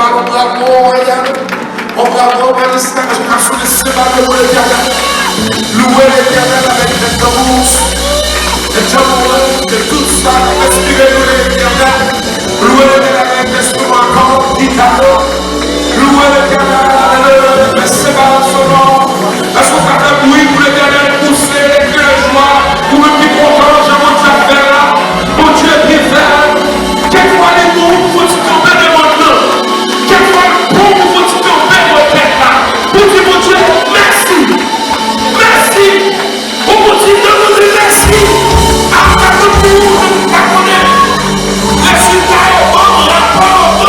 ballon bravo, on bravo, bénissement, je suis sur le cinéma de l'éternel. Louez l'éternel avec des tambours, des tambours, de tout ça, respirez-nous l'éternel. Louez l'éternel avec des instruments comme guitare. Louez l'éternel, laissez par son nom. Est-ce qu'on fait un bruit pour l'éternel pousser les cris de joie, pour le plus content, je vous faire là, mon Dieu est bien fait. Quelquefois les mots, faut-il tomber de mon nom. Quelquefois le bon, faut-il tomber de mon tête là. Pour dire mon Dieu, merci. Merci. Pour mon Dieu, nous dire merci. Après que tout, nous ne pas connaître. Résultat, bon rapport.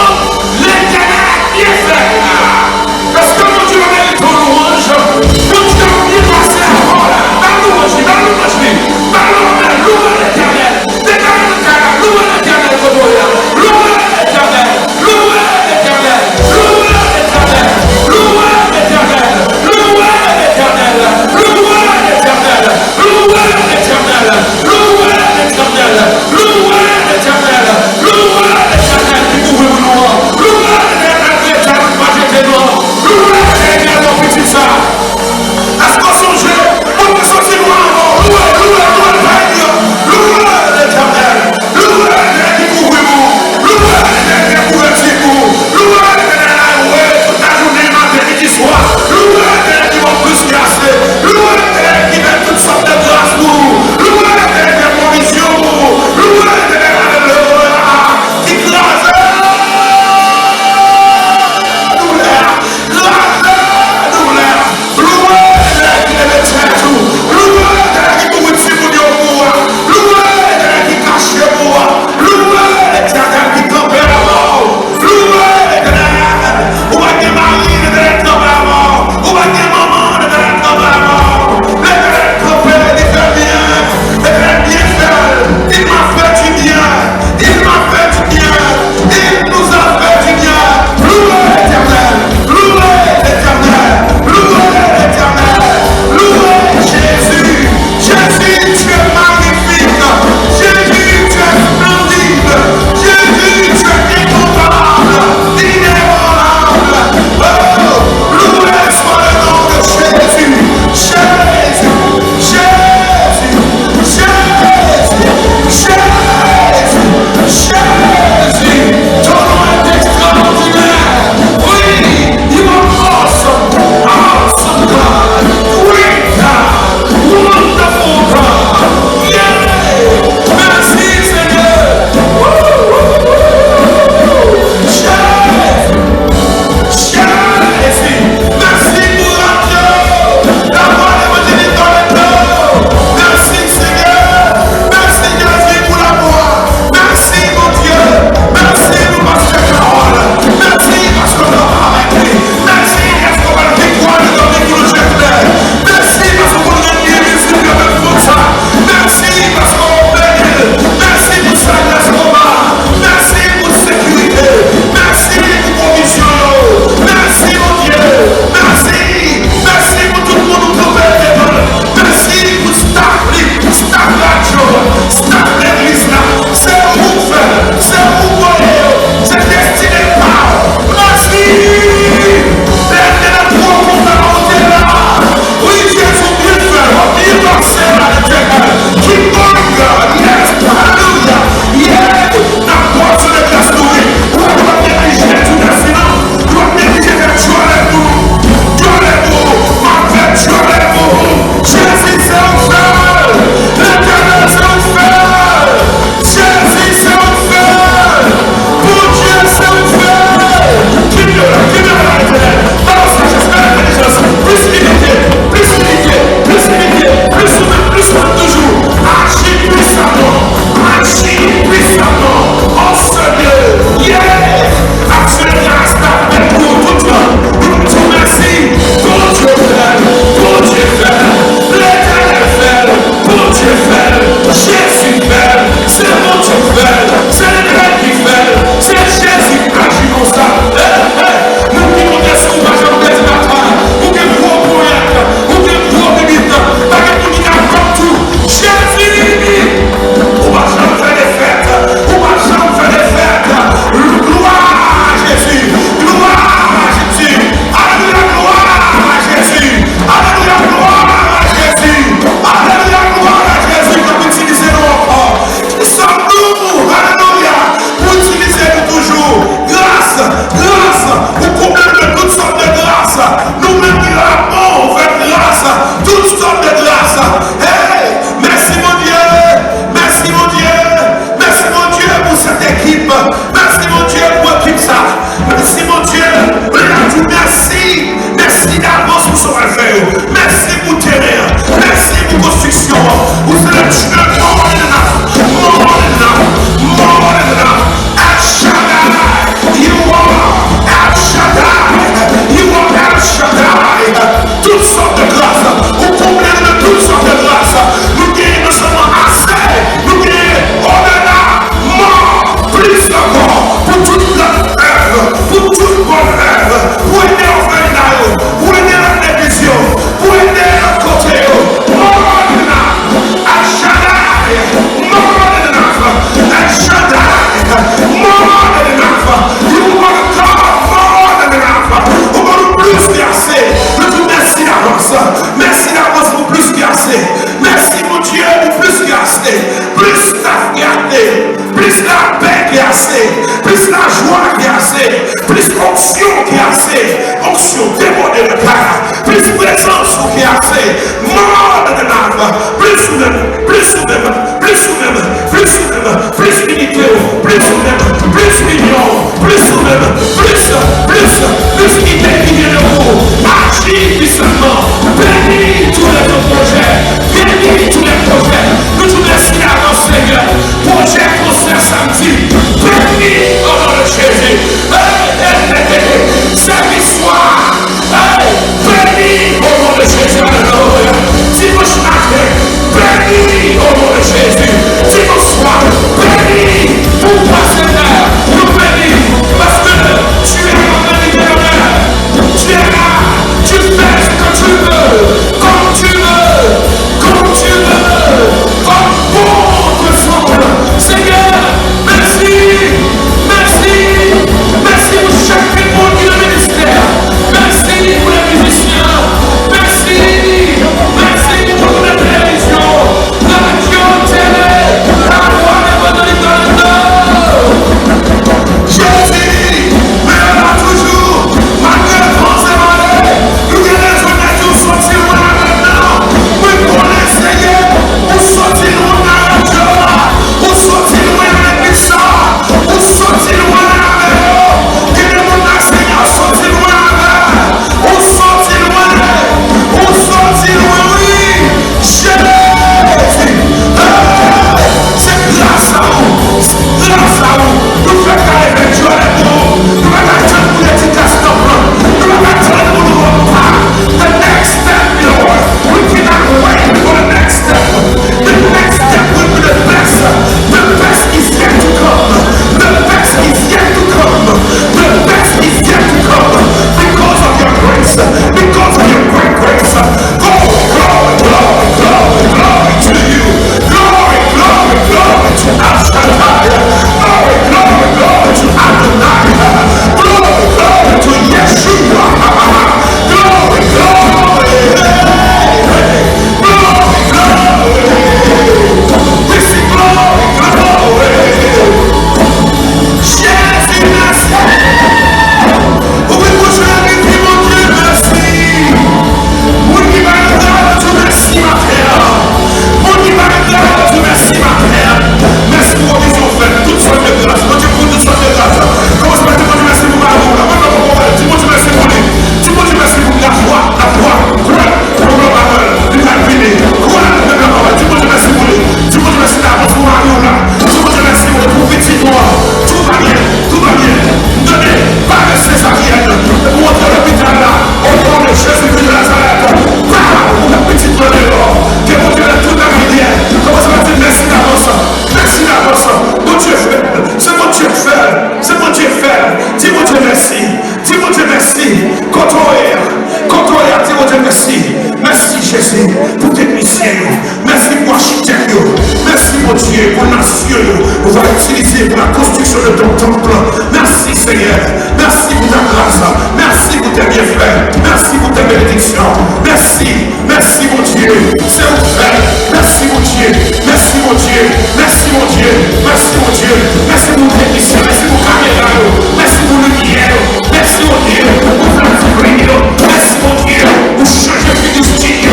pour tes bienfaits. Merci pour tes bénédictions. Merci. Merci mon Dieu. C'est ouvert. Merci mon Dieu. Merci mon Dieu. Merci mon Dieu. Merci mon Dieu. Merci pour tes missions. Merci pour caméra. Merci pour le lumière. Merci mon Dieu. Pour faire du brillant. Merci mon Dieu. Pour changer de studio.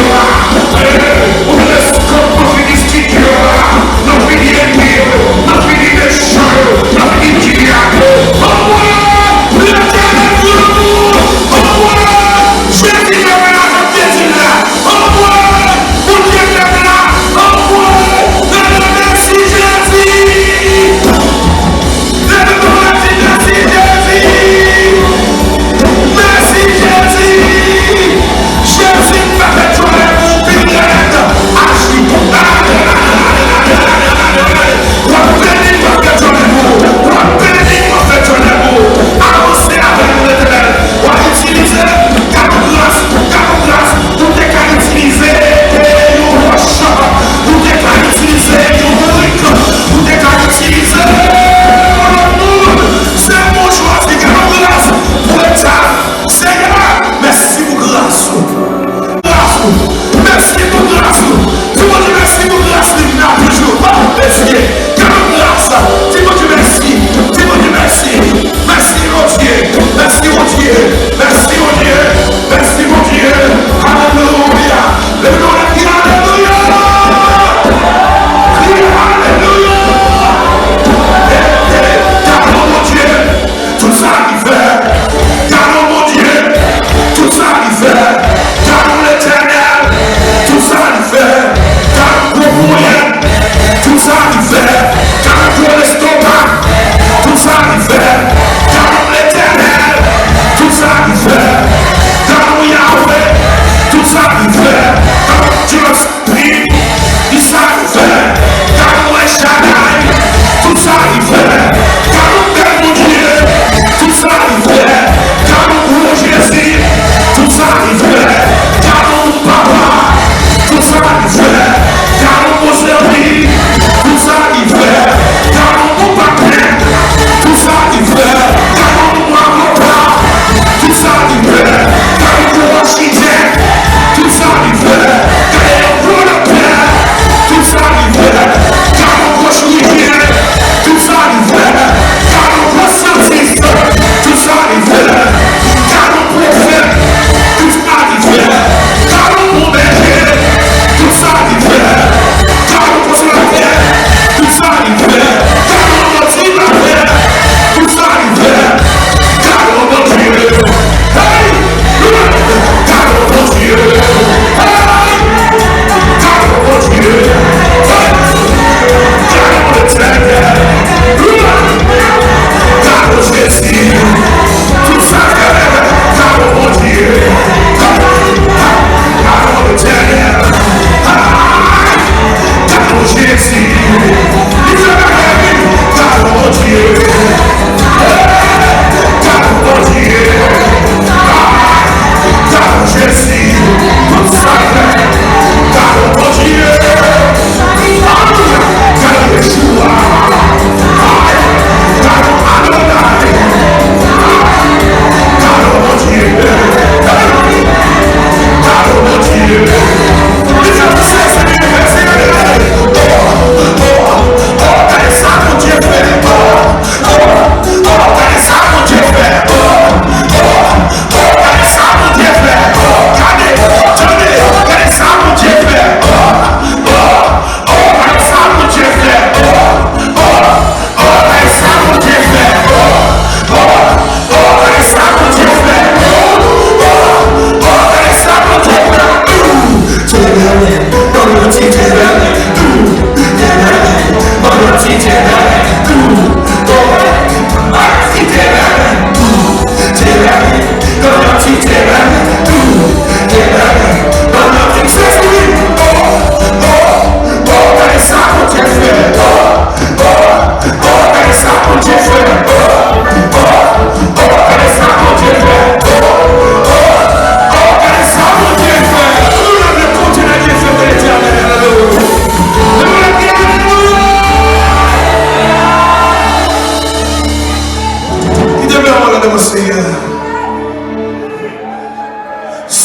Pour le scope de studio. Non, fini les murs. Non, fini les cheveux. Non, fini le diable.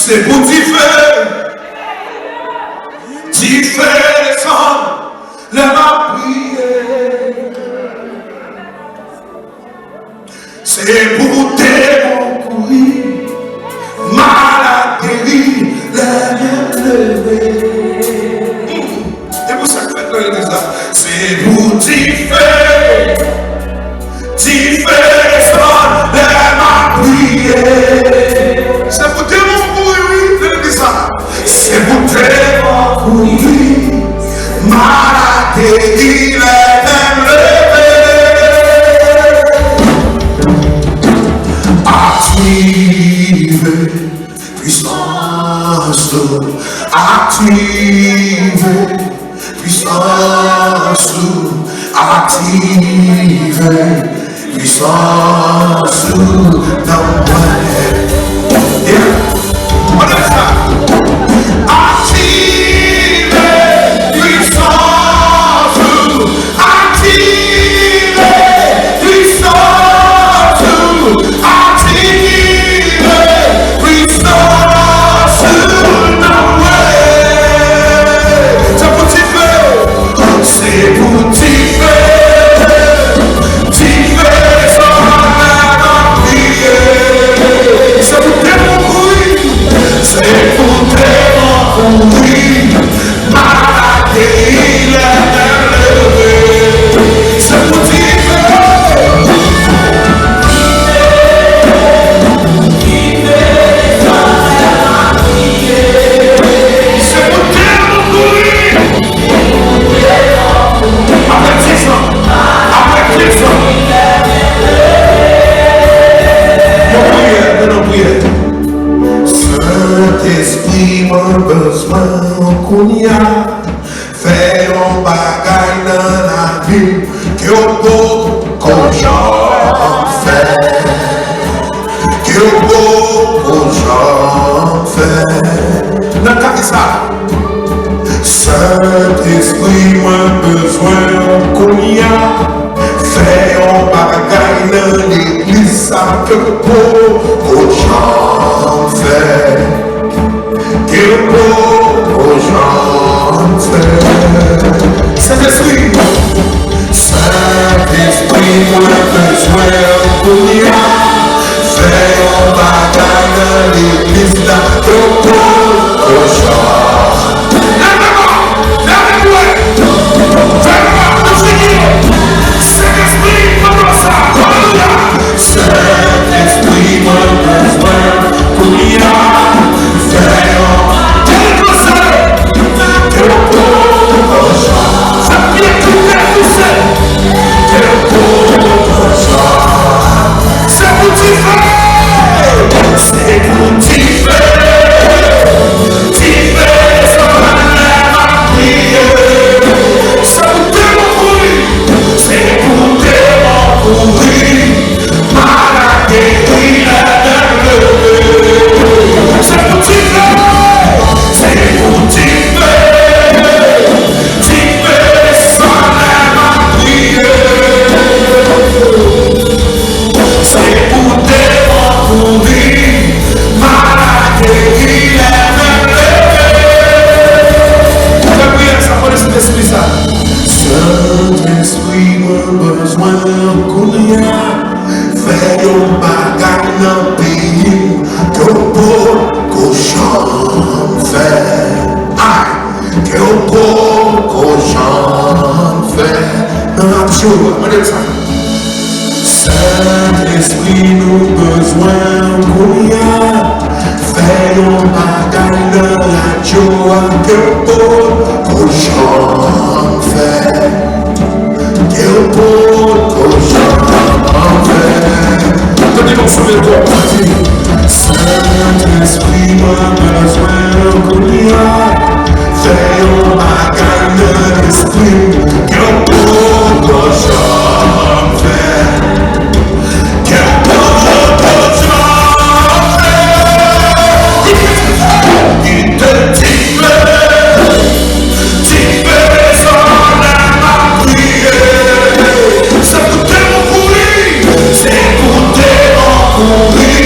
C'est pour t'y faire descendre les mains prières. C'est pour t'écourir, malade guéri, les mains levées. C'est pour ça que je fais ça. C'est pour t'y faire descendre les mains prières. C'est pour t'écourir, c'est pour t'écourir, malade guéri, les mains levées. Active puissance, active puissance, active puissance dans moi. On a ça. Active puissance, active puissance, active puissance dans moi. C'est pour t'y faire, c'est pour t'y faire sans la prier. C'est pour t'écourir, c'est pour t'écourir, malade il est élevé. C'est pour t'y Saint-Esprit, mon besoin qu'on y a, fait un bagage dans la vie, que au beau qu'on fait, que au beau qu'on fait. N'a qu'à dire ça. Saint-Esprit, mon besoin qu'on y a, fait un bagage dans l'église, ça que beau qu'on fait. Que beau fait. Saint-Esprit, Saint-Esprit, mon besoin qu'on y a, fait un bagage dans l'église, là, que beau Saint-Esprit, mon besoin qu'on y a, c'est pour t'y faire sans la prier. C'est pour t'écourir, c'est pour t'écourir, malade guéri, c'est pour t'y faire, c'est pour t'y faire sans la prier. C'est pour t'écourir, malade guéri, Saint-Esprit, mon besoin qu'on y a, fait un bagage dans le pays, que beau cochon fait. Que beau cochon fait. Saint-Esprit, nous besoin qu'on y a, fait un bagage dans la joie, que beau cochon fait. Que beau cochon fait. Donnez-moi souviens-toi, Saint-Esprit, mon besoin qu'on y a, fait un bagage dans l'esprit, que beau cochon fait. Que beau cochon fait. Il te dit sans la prier. C'est pour t'écourir, c'est pour t'écourir.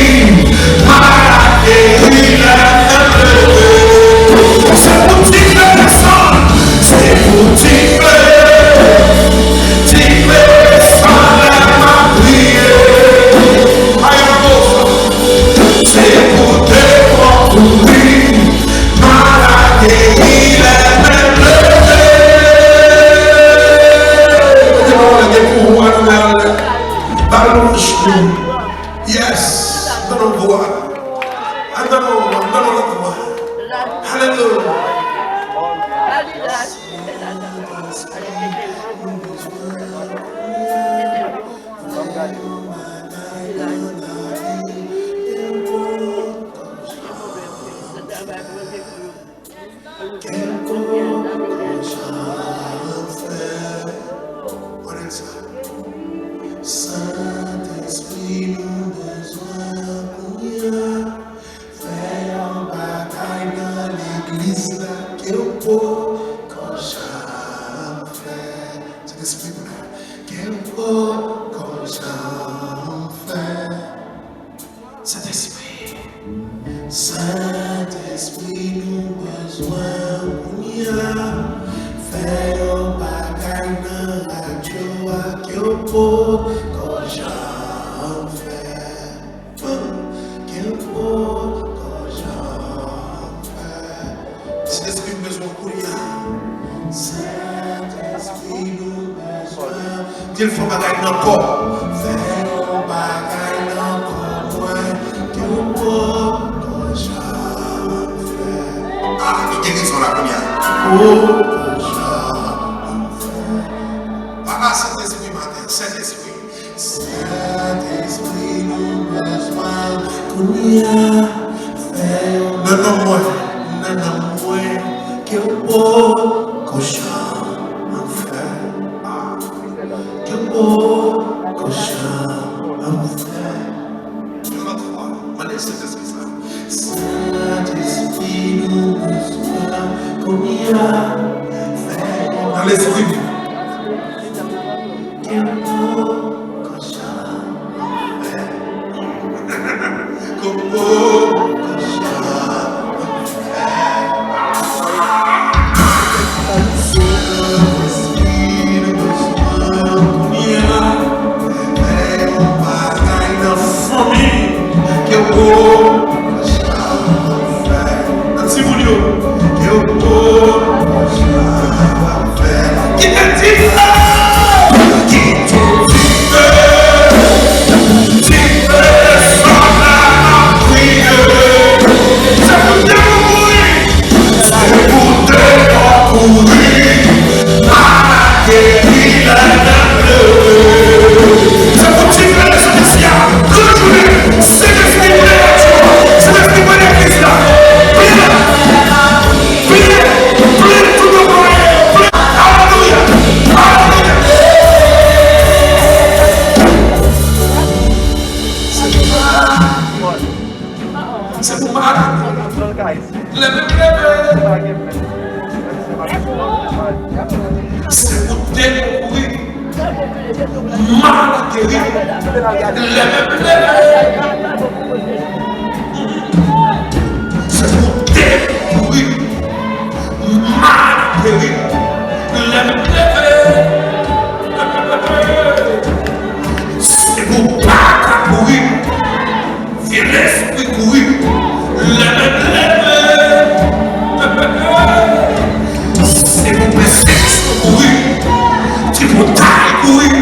Yes. Donne voix. Donne la voix. Alléluia. Saint-Esprit, nous besoin pour faire un bataille dans l'église là, qu'il faut qu'on j'en fait. Saint-Esprit, qu'il faut qu'on j'en fait. Saint-Esprit, Saint-Esprit, nous besoin pour faire un bataille dans la joie, qu'il faut qu'on j'en fait. Qu'il faut qu'on j'en fait. Saint-Esprit, nous besoin pour Saint-Esprit, nous besoin. Qu'il faut bataille dans le corps. Faire un bataille dans le corps, qu'il faut qu'on j'en fait. Ah, il guérison la première. Ah, Saint-Esprit matin, Saint-Esprit. Saint-Esprit, nous besoin qu'on y a fait. Non, moi, qu'il faut qu'on chante en fait. Qu'il faut qu'on chante en fait. Une autre fois, allez, Saint-Esprit, ça. Saint-Esprit, nous besoin qu'on y a fait. Dans l'esprit. C'est pour découvrir mal guéri. C'est pour découvrir mal guéri. C'est pour pas courir. C'est l'esprit courir. C'est pour persécution courir. C'est pour taille courir.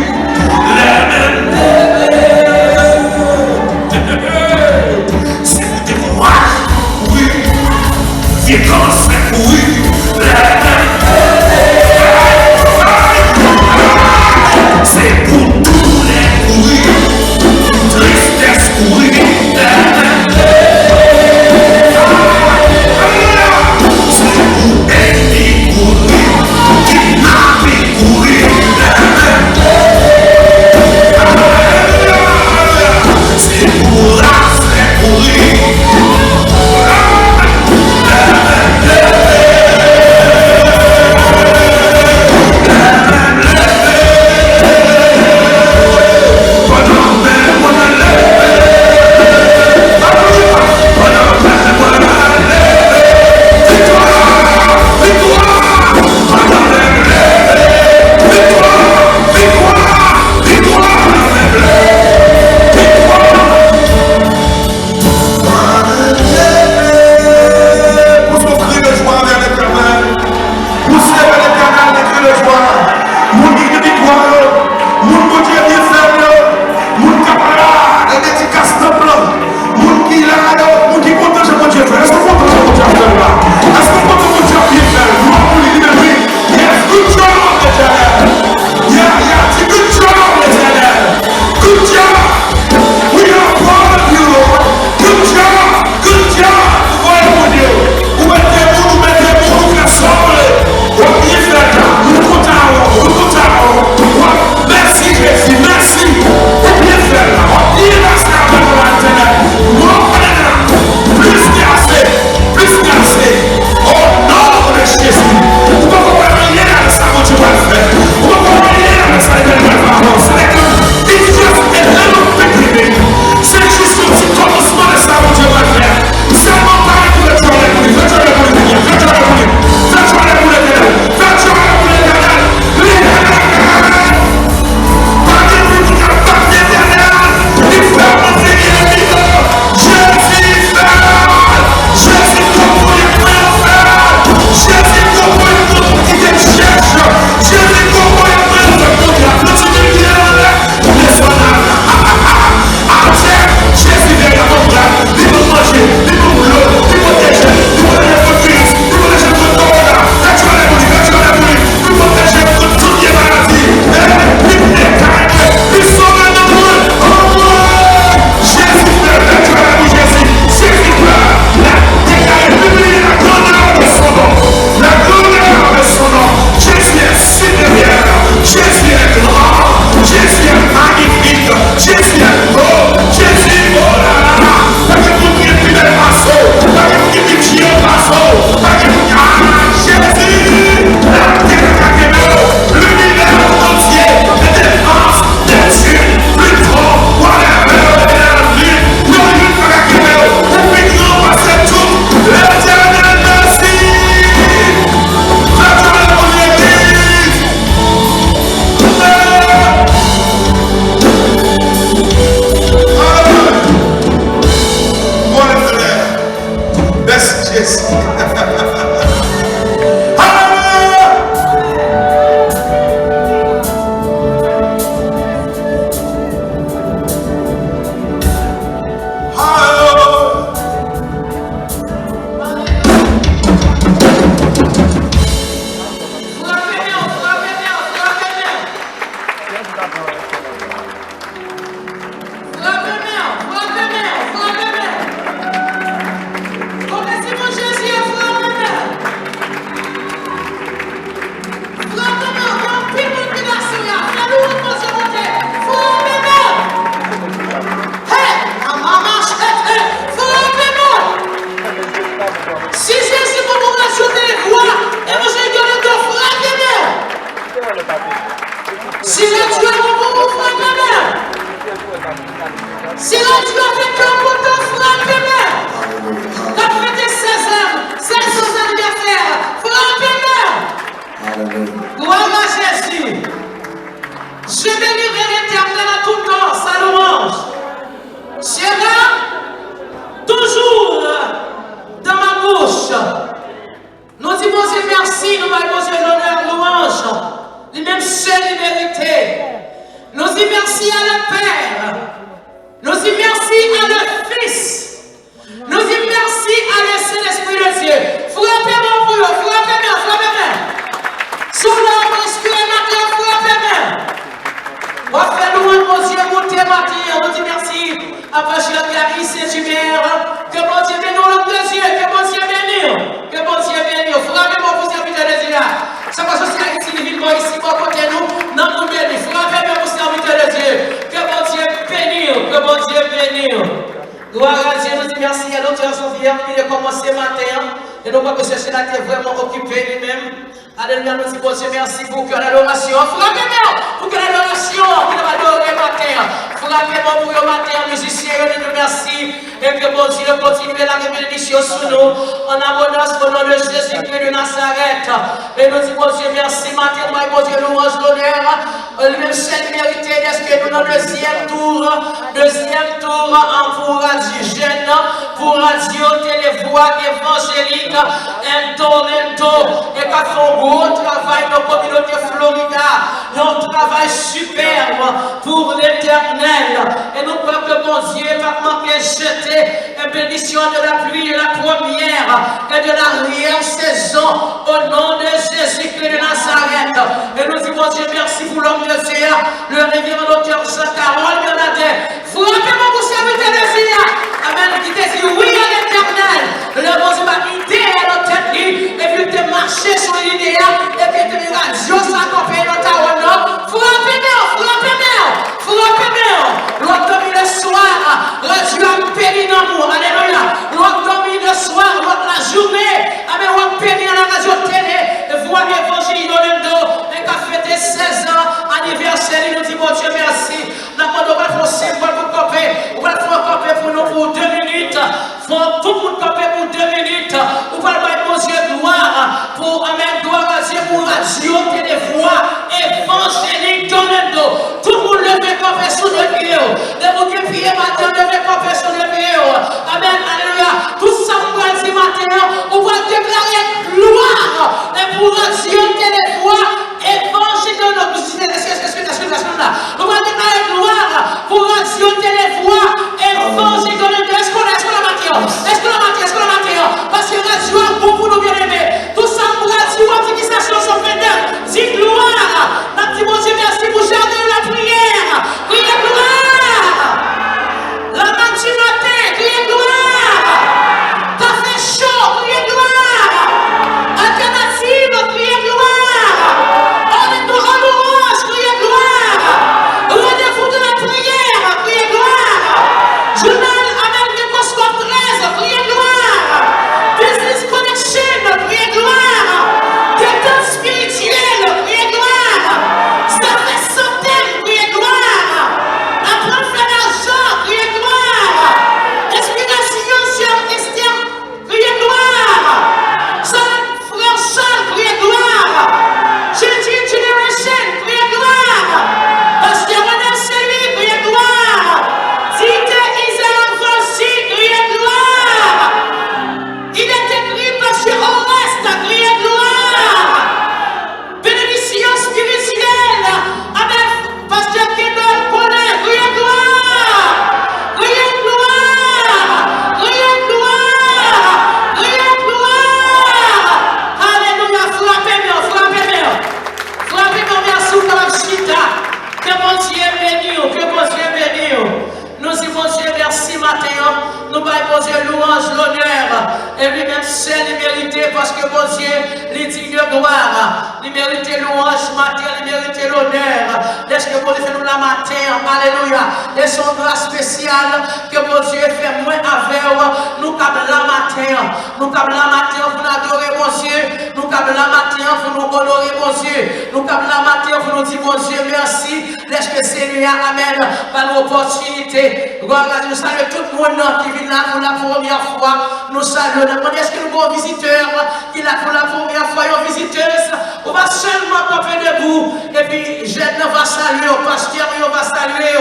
Nous, comme la matin, pour adorer mon Dieu, nous nous avons la matin pour nous honorer, mon Dieu. Nous avons la matin pour nous dire, mon Dieu, merci. Laisse que Seigneur, amen, par l'opportunité. Gloire à Dieu, nous saluons tout le monde qui vient là pour la première fois. Nous saluons. Est-ce que nous avons un visiteur qui est là pour la première fois, une visiteuse? On va seulement taper debout. Et puis, jeune va saluer, au pasteur va saluer.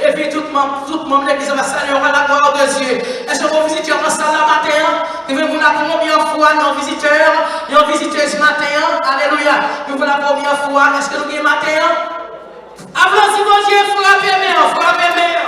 Et puis, tout le monde de l'église va saluer à la gloire de Dieu. Est-ce que vous visitez dans la salle matin? Vous venez pour la première fois, nos visiteurs, nos visiteuses matin. Alléluia. Nous pour la première fois. Est-ce que nous avons matin? Applaudissez mon Dieu, frappez bien, frappez bien.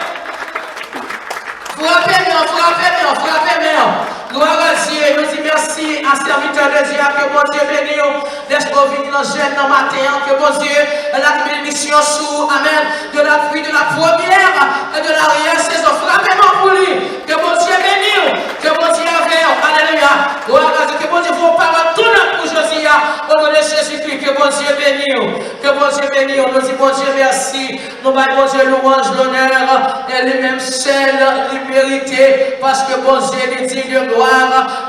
Frappez bien, frappez bien, frappez bien. Gloire à Dieu, nous disons merci à serviteur de Dieu, que bon Dieu bénisse, d'être venu dans le jeune dans matin, que bon Dieu, la bénédiction sous, amen, de la pluie de la première et de l'arrière saison. Frappez-moi pour lui, que bon Dieu bénisse, que bon Dieu avec, alléluia. Gloire à Dieu, que bon Dieu vous parle tout le pour Josia, au nom de Jésus-Christ, que bon Dieu bénisse, que bon Dieu bénisse, on nous dit bon Dieu merci, nous baillons bon Dieu louange, l'honneur, et lui-même seul, l'humilité, parce que bon Dieu est digne de gloire,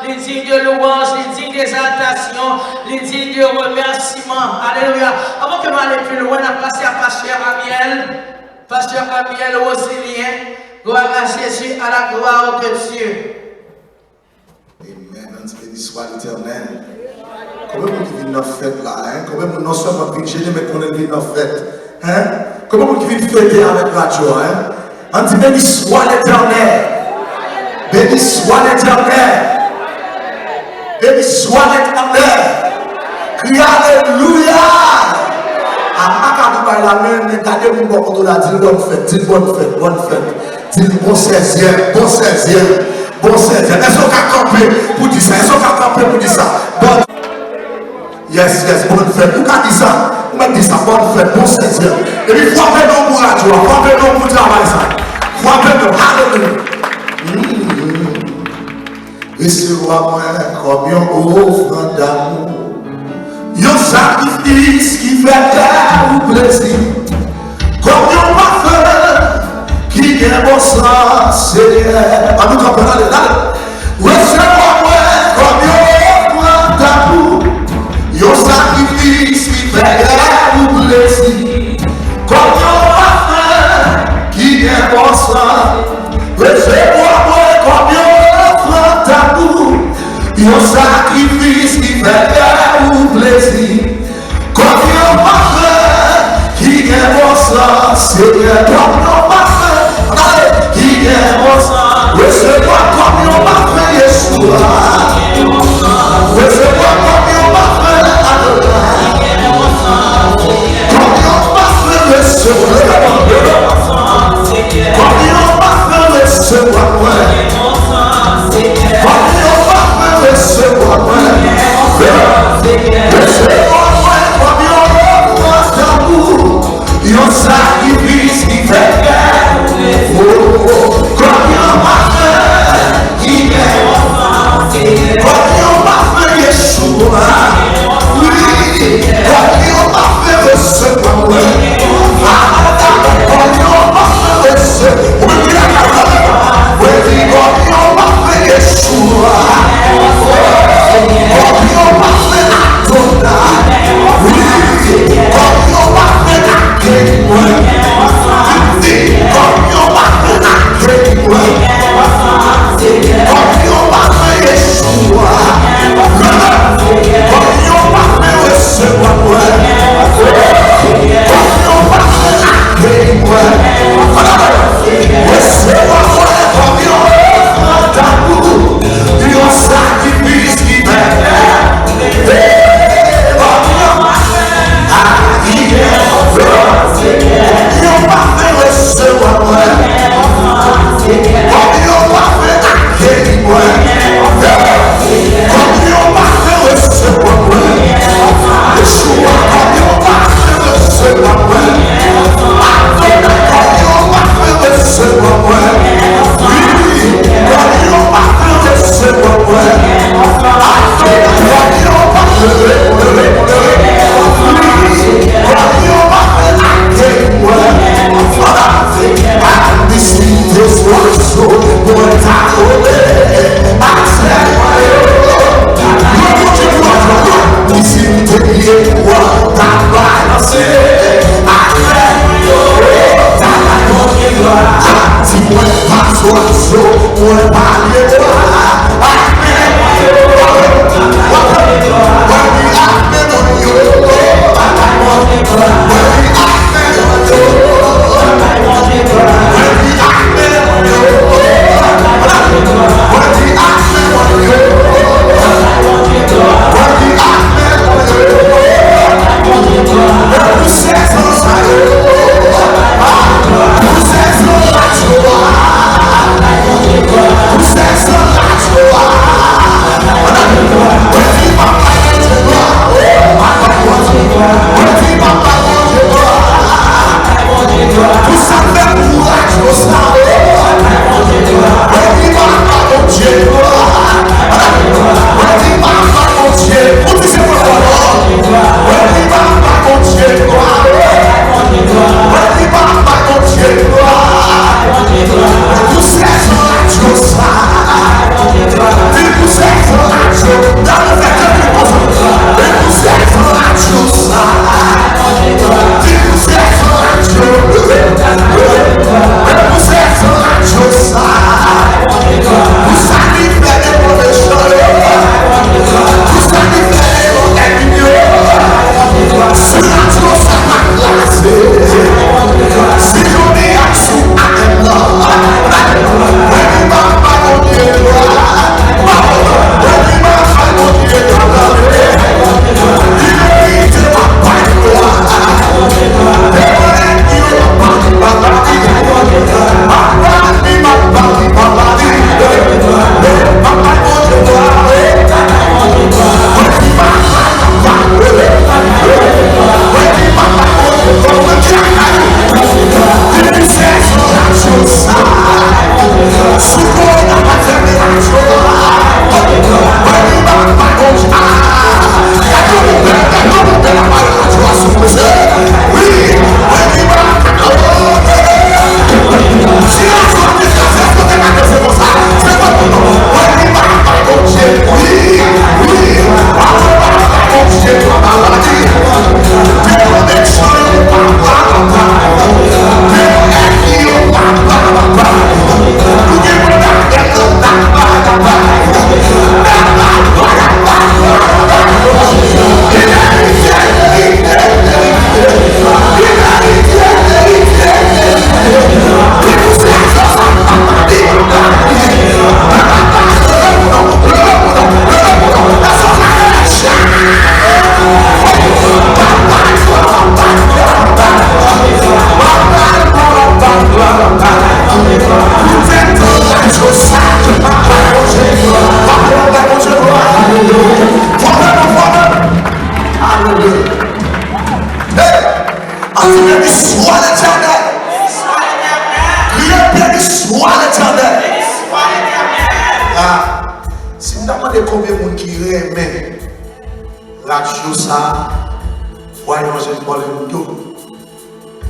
les dignes de louange, les dignes d'exaltation, les dignes de remerciement. Alléluia. Avant que nous allions plus loin, on a passé à Pasteur Amiel Rosilien. Gloire à Jésus, à la gloire de Dieu. Amen. Béni soit l'Éternel. Comment vous vivez dans fête là? Comment vous non seulement vivez gêné, mais qu'on est dans fête? Comment vous vivez fêter avec la joie? On dit béni soit l'Éternel. Béni soit l'Éternel. Béni soit l'Éternel. Crie alléluia. À la main, regardez mon bon de la dit bonne fête, dit bonne fête, bonne fête. Dit bon 16e, bon 16e, bon 16e. Est-ce qu'on a campé pour dire ça? Est-ce qu'on a campé pour dire ça? Bonne. Yes, bonne fête. Vous avez dit ça? Vous m'avez dit ça, bonne fête, bon 16e. Et puis, frappez-nous pour la joie, frappez-nous pour travailler ça. Frappez-nous, alléluia. Recevez-moi comme une offrande d'amour. Un sacrifice qui fait ou plaisir. Comme un parfum qui est bon sens, Seigneur. À nous comprendre, recevez-moi comme une offrande d'amour. Un sacrifice qui fait ou plaisir. Comme un parfum qui est bon sens. Recevez-moi comme une offrande d'amour. Un sacrifice qui fait ou plaisir. Comme un parfum qui est bon sens, Seigneur. Comme un parfum qui est bon sens. Recevez-moi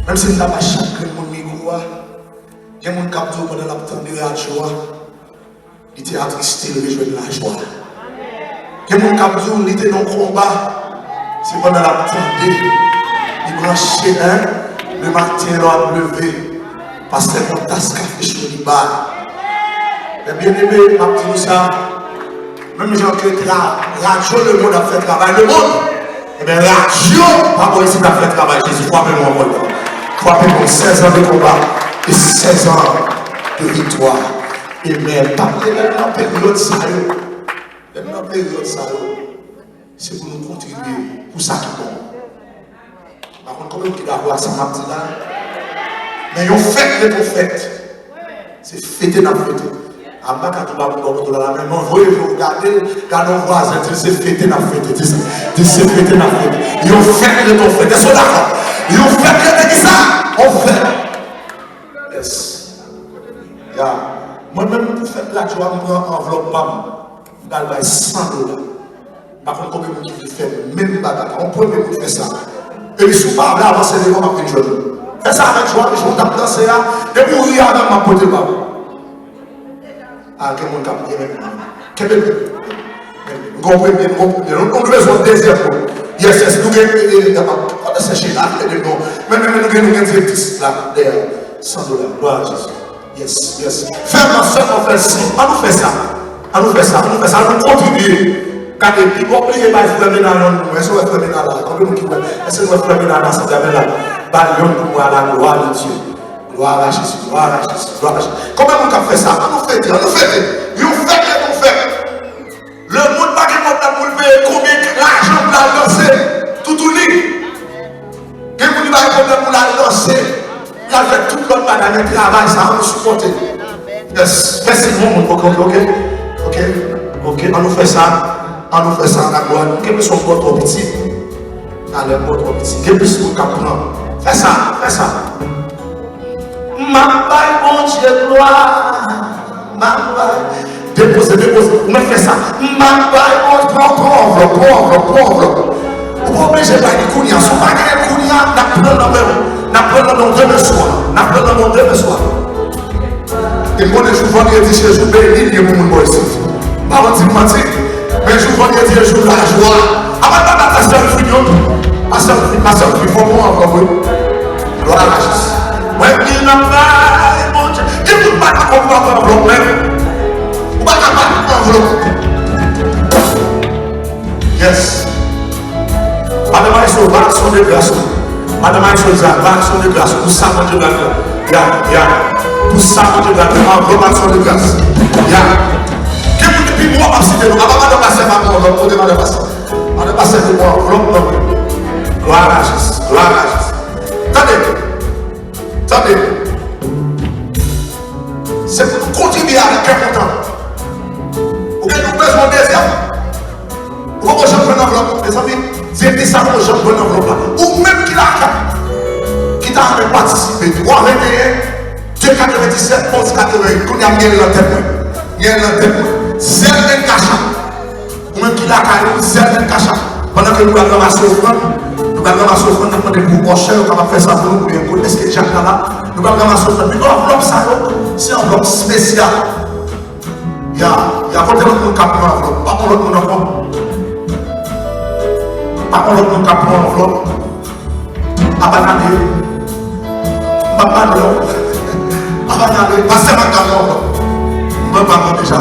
Même si nous n'avons pas chaque monde micro, il y a des gens qui ont pendant la temps de la joie, il était attristé, il rejoint la joie. Il y a des gens qui ont été dans le combat, c'est pendant la temps de il branchait le matin, il a levé, parce que mon tasse café chaud du bar. Mais bien aimé, ma petite ça, même gens qui ont radio, le monde a fait travail, le monde, et bien radio, pas pour ici, a fait travail, Jésus, crois-moi, moi. Frappez-moi 16 ans de combat et 16 ans de victoire. Et même, pas même dans la période ça, même dans la période ça, c'est pour nous contribuer pour ça qui est bon. Par contre, combien qui d'avoir ça m'a dit là? Mais ils ont fait les prophètes. C'est fêter dans la fête. À ma quand on va pour la même vous regardez quand on voit ça, c'est fêter dans la fête. C'est fêter dans la fête. Ils ont fait les prophètes. Est-ce que d'accord? Ils ont fait les ça. On fait. Yes. Yeah. Moi-même, pour faire la joie, je prends enveloppe, je vais 100 $. Par contre, combien de gens qui font même bagarre? On peut même faire ça. Et puis, si vous parlez avancer les gens, on va faire une joie. Fais ça avec joie, je vais taper dans ça. Et pour rire avec ma pote de bas. Ah, quel monde a bien même. Quel monde. Vous comprenez, on a besoin de désir. Yes, nous avons c'est chez là, mais nous avons des directrices là, $100. Gloire à Jésus. Yes, yes. Fais-moi faire ça. On nous fait ça. On nous fait ça. On nous fait ça. On nous contribue. Quand les people oublient pas de faire dans nous, est-ce que vous faites dans là? Combien de people? Est-ce que vous faites dans là? Ça fait là. Bah, nous à la gloire de Dieu. Gloire à Jésus. Gloire à Jésus. Gloire à Jésus. Comment on fait ça? On nous fait. On nous fait. Nous fait que nous fait. Le monde pas qu'il pour lever combien d'argent pour la lancer. Tout lit. Quel monde pas pour la lancer. Il a fait tout l'autre madame de travail, ça va nous supporter. Yes. Merci beaucoup. Ok. On nous fait ça. On nous fait ça à la gloire. Quel que soit votre petit. Allez, votre petit. Quel que soit votre prendre. Fais ça. Ma paille, mon Dieu, gloire. Ma paille. Déposez. Vous me faites ça. Ma paille, mon Dieu, pauvre. Vous ne obligez pas de courir. Si vous ne pouvez pas courir, n'apprenons dans demain soir. Et moi, je vous vendredi, je vous bénis, je vous montre ici. Pas mentir, mais je vous vendredi, je vous la joie. Avant de passer un fignon, passer un fignon, encore. Gloire à Jésus. Moi, il n'a pas, mon Dieu, il ne peut pas comprendre enveloppe même. Vous ne pouvez pas enveloppe. Yes. Madame Aïsso, va action de grâce. Madame Aïsso, va action de grâce. Tout ça, mon Dieu, tout ça, mon Dieu, enveloppe action de grâce. Qui vous depuis moi, cité nous. Avant de passer ma mort, l'homme, pour demander passer. On est passé de moi, l'homme. Gloire à Jésus. Attendez. C'est pour nous continuer avec un content. Vous avez besoin de désir. Vous pouvez changer l'enveloppe, mes amis. C'est ça que je veux l'enveloppe. Ou même qui t'a participé. 297, 11, 80. Qu'on y a mis le témoin. Zèle de cachat. Ou même qui l'a caillou, zèle de cachat. Pendant que nous allons ramasser offrande, nous allons ramasser offrande, nous allons demander pour cher, nous allons faire ça pour nous, pour est-ce que Jacques là, nous allons ramasser offrande. Puis l'enveloppe, ça, c'est un enveloppe spécial. Il y a côté l'autre monde qui a pris l'enveloppe. Pas pour l'autre monde encore. Pas pour l'autre monde qui a pris l'enveloppe. Abandonné. Passez ma caméra. Je ne vais pas déjà,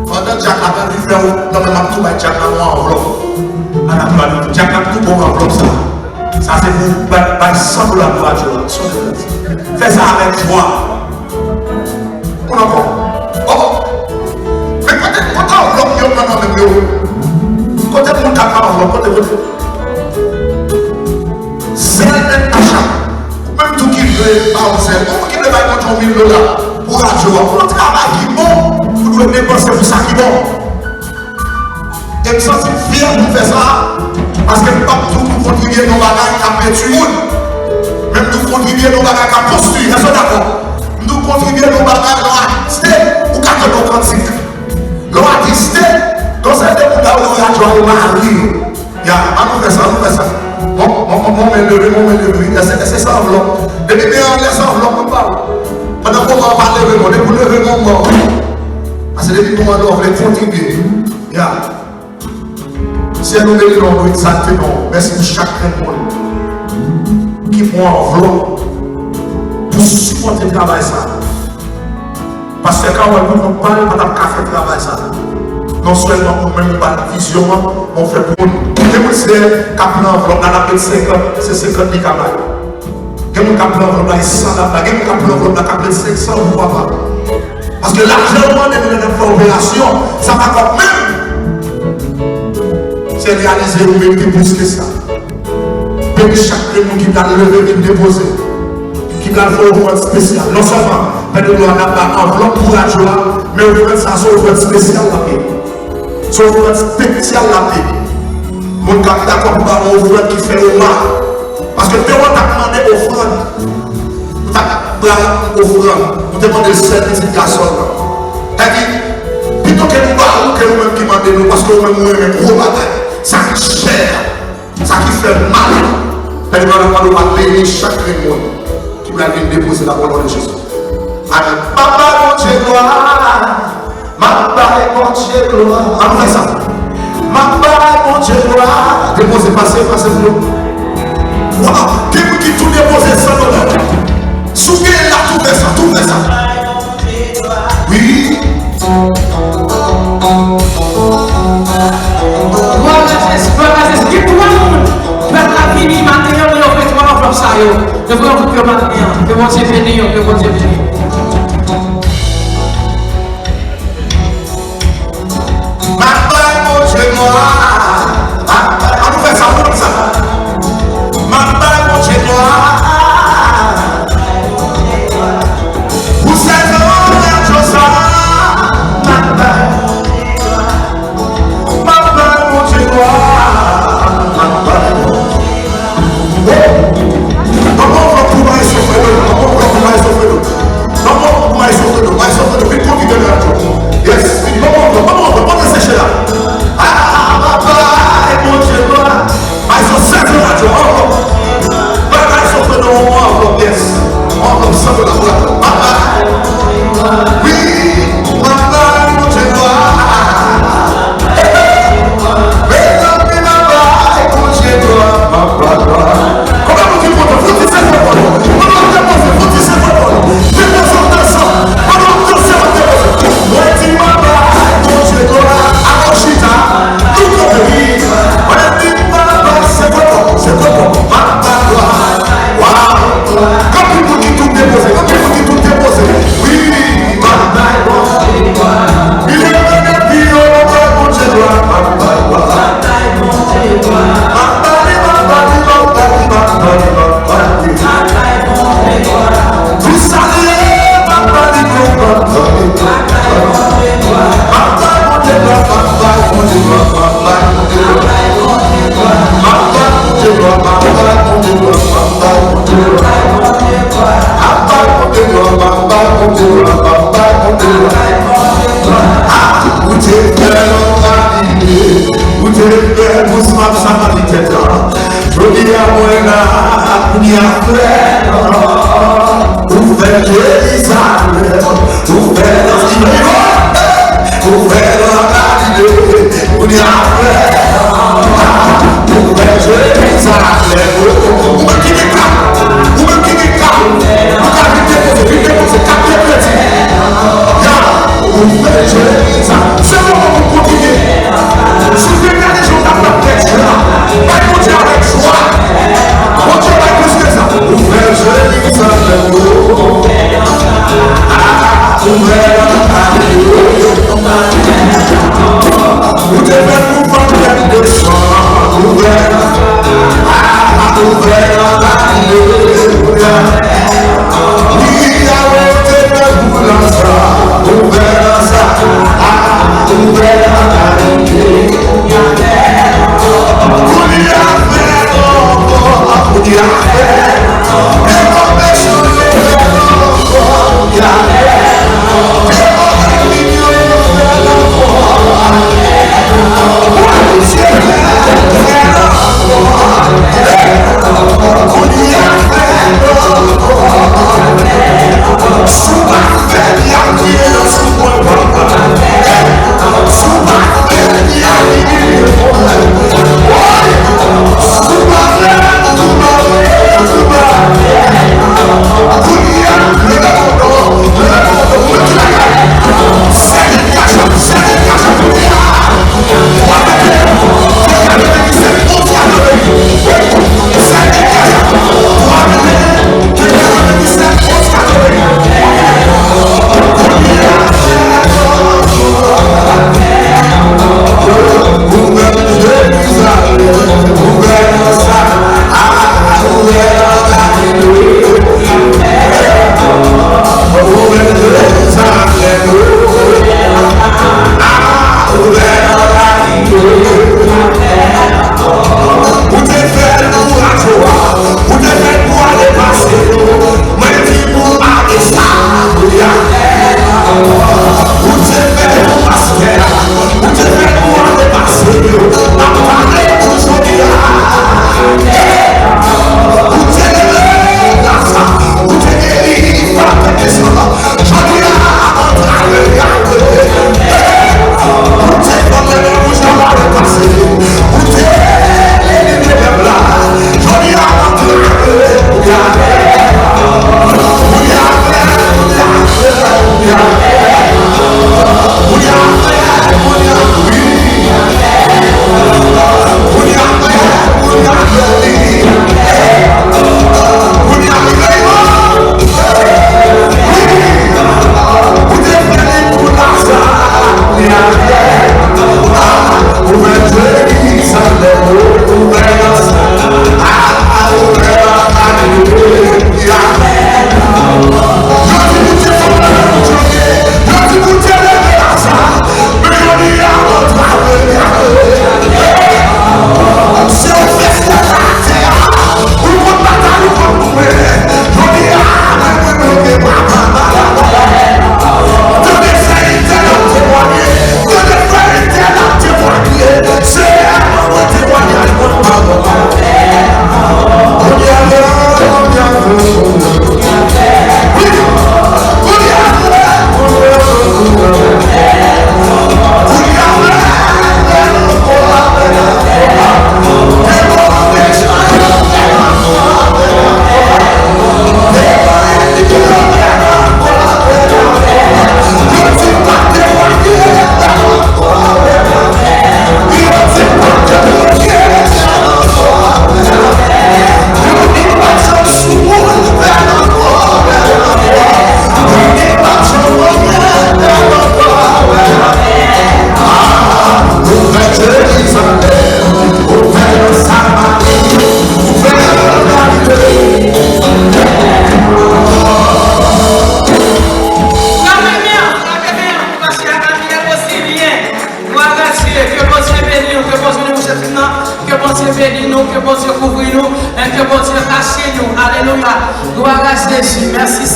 pendant que Jack a vu faire dans le map, tout Jack a enveloppe. Jack a tout bon enveloppe ça. Ça c'est pour sans la voiture. Fais ça avec joie. On encore. Mais quand enveloppe, il y a même mieux. Côté mon cap enveloppe, côté. C'est un achat. Même tout qui veut, qui veut pas $1 000 pour la joie. Pour le travail qui est bon. Vous devez dépenser pour ça qui est bon. Et je me sens fier de faire ça. Parce que nous ne contribuons nos bagages à mettre tout le monde. Même nous contribuons nos bagages à construire. Est-ce que d'accord? Nous contribuons nos bagages à artister ou à nos cantiques. Nos artistes, quand c'est des gens qui ont la joie de Marie. On fait ça. Mon levé. C'est ça enveloppe. Depuis que les enveloppes, on parle. Pendant qu'on va parler de moi, depuis lever mon mort. Parce que depuis qu'on va contribuer. Si nous devons nous exalter, merci pour chaque monde qui prend enveloppe pour supporter le travail. Parce que quand on parle, on n'a pas fait le travail. Non seulement pour même pas la vision, on fait pour nous. Et vous savez, quand on enveloppe, on a 50, c'est 50 000 camarades. Quand on enveloppe, c'est 100 000, quand on enveloppe, c'est 500 000, pourquoi pas? Parce que l'argent, on est dans une opération, ça va quand même. C'est réalisé ou même plus que ça. Depuis chaque monde qui va lever, qui va déposer, qui va faire une offrande spéciale. Non seulement, mais nous avons pas enveloppe pour la joie, mais on fait ça sur une offrande spéciale la paix. Sur une offrande spéciale la paix. Mon gars est d'accord pour avoir une offrande qui fait au mal. Parce que quand on a demandé offrande, on a offrande, on demande le certification. C'est-à-dire, plutôt que nous parlons que nous-mêmes qui demandons, parce que nous-mêmes, nous aimons gros bagaille. Ça qui cher, ça qui fait mal. Et nous allons bénir chaque monde qui va venir déposer la parole de Jésus. Amen. Papa, mon Dieu, gloire. Papa, mon Dieu, gloire. On fait ça. Papa, mon Dieu, gloire. Déposez, passez pour nous. Waouh, qui tout déposé sans honneur. Souvenez là, tout fait ça, tout fait ça. Oui. Que bon Dieu bénisse, que bon Dieu bénisse. Vous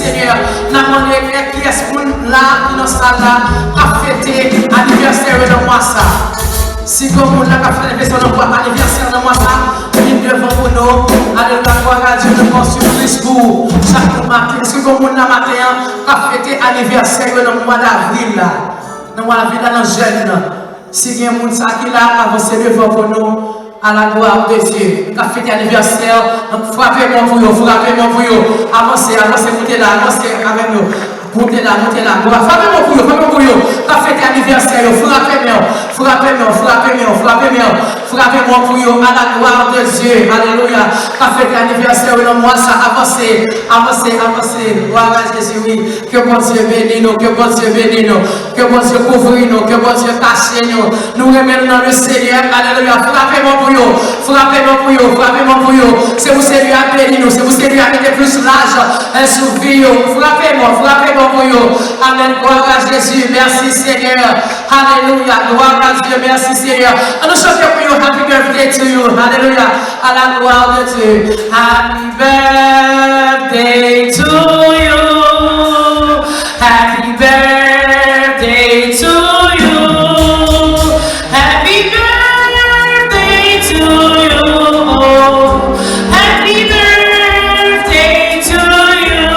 Seigneur. Nous avons qui est là, qui nous là, à fêter l'anniversaire de moi ça. Si comme on a fait l'anniversaire de moi ça, il devant pour nous, allez la gloire à Dieu, nous avons surprise pour chaque matin. Si comme on a matin, à fêter l'anniversaire de mois d'avril là, dans le mois d'avril dans le jeune. Si il y a un monde qui là, avancez devant pour nous. À la gloire de Dieu. Qu'a fait l'anniversaire, frappez-moi pour vous, frappez-moi pour vous. Avancez, avancez, montez là, avancez avec nous. Montez là, gloire. Frappez-moi pour vous, frappez-moi pour vous. Qu'a fait l'anniversaire, frappez-moi, frappez-moi, frappez-moi, frappez-moi, frappez-moi pour vous. À la gloire de Dieu. Alléluia. Qu'a fait l'anniversaire, non, moi, ça, avancez, avancez, avancez. Gloire à Jésus, oui. Que bon Dieu bénisse nous, que bon Dieu bénisse nous, que bon Dieu couvre nous, que bon Dieu cache nous. Nous remettons dans le Seigneur. Alléluia. Frappez-moi pour vous. Frappez-moi pour vous, frappez-moi pour vous. C'est vous Seigneur à bénir nous, c'est vous Seigneur à mettre plus l'âge sur vie. Frappez-moi, frappez-moi pour vous. Amen, gloire à Jésus, merci Seigneur. Alléluia, gloire à Dieu, merci Seigneur. Nous chantons pour vous, happy birthday to you. Alléluia, à la gloire de Dieu. Happy birthday to you. Happy birthday to you. Happy birthday to you. Happy birthday to you.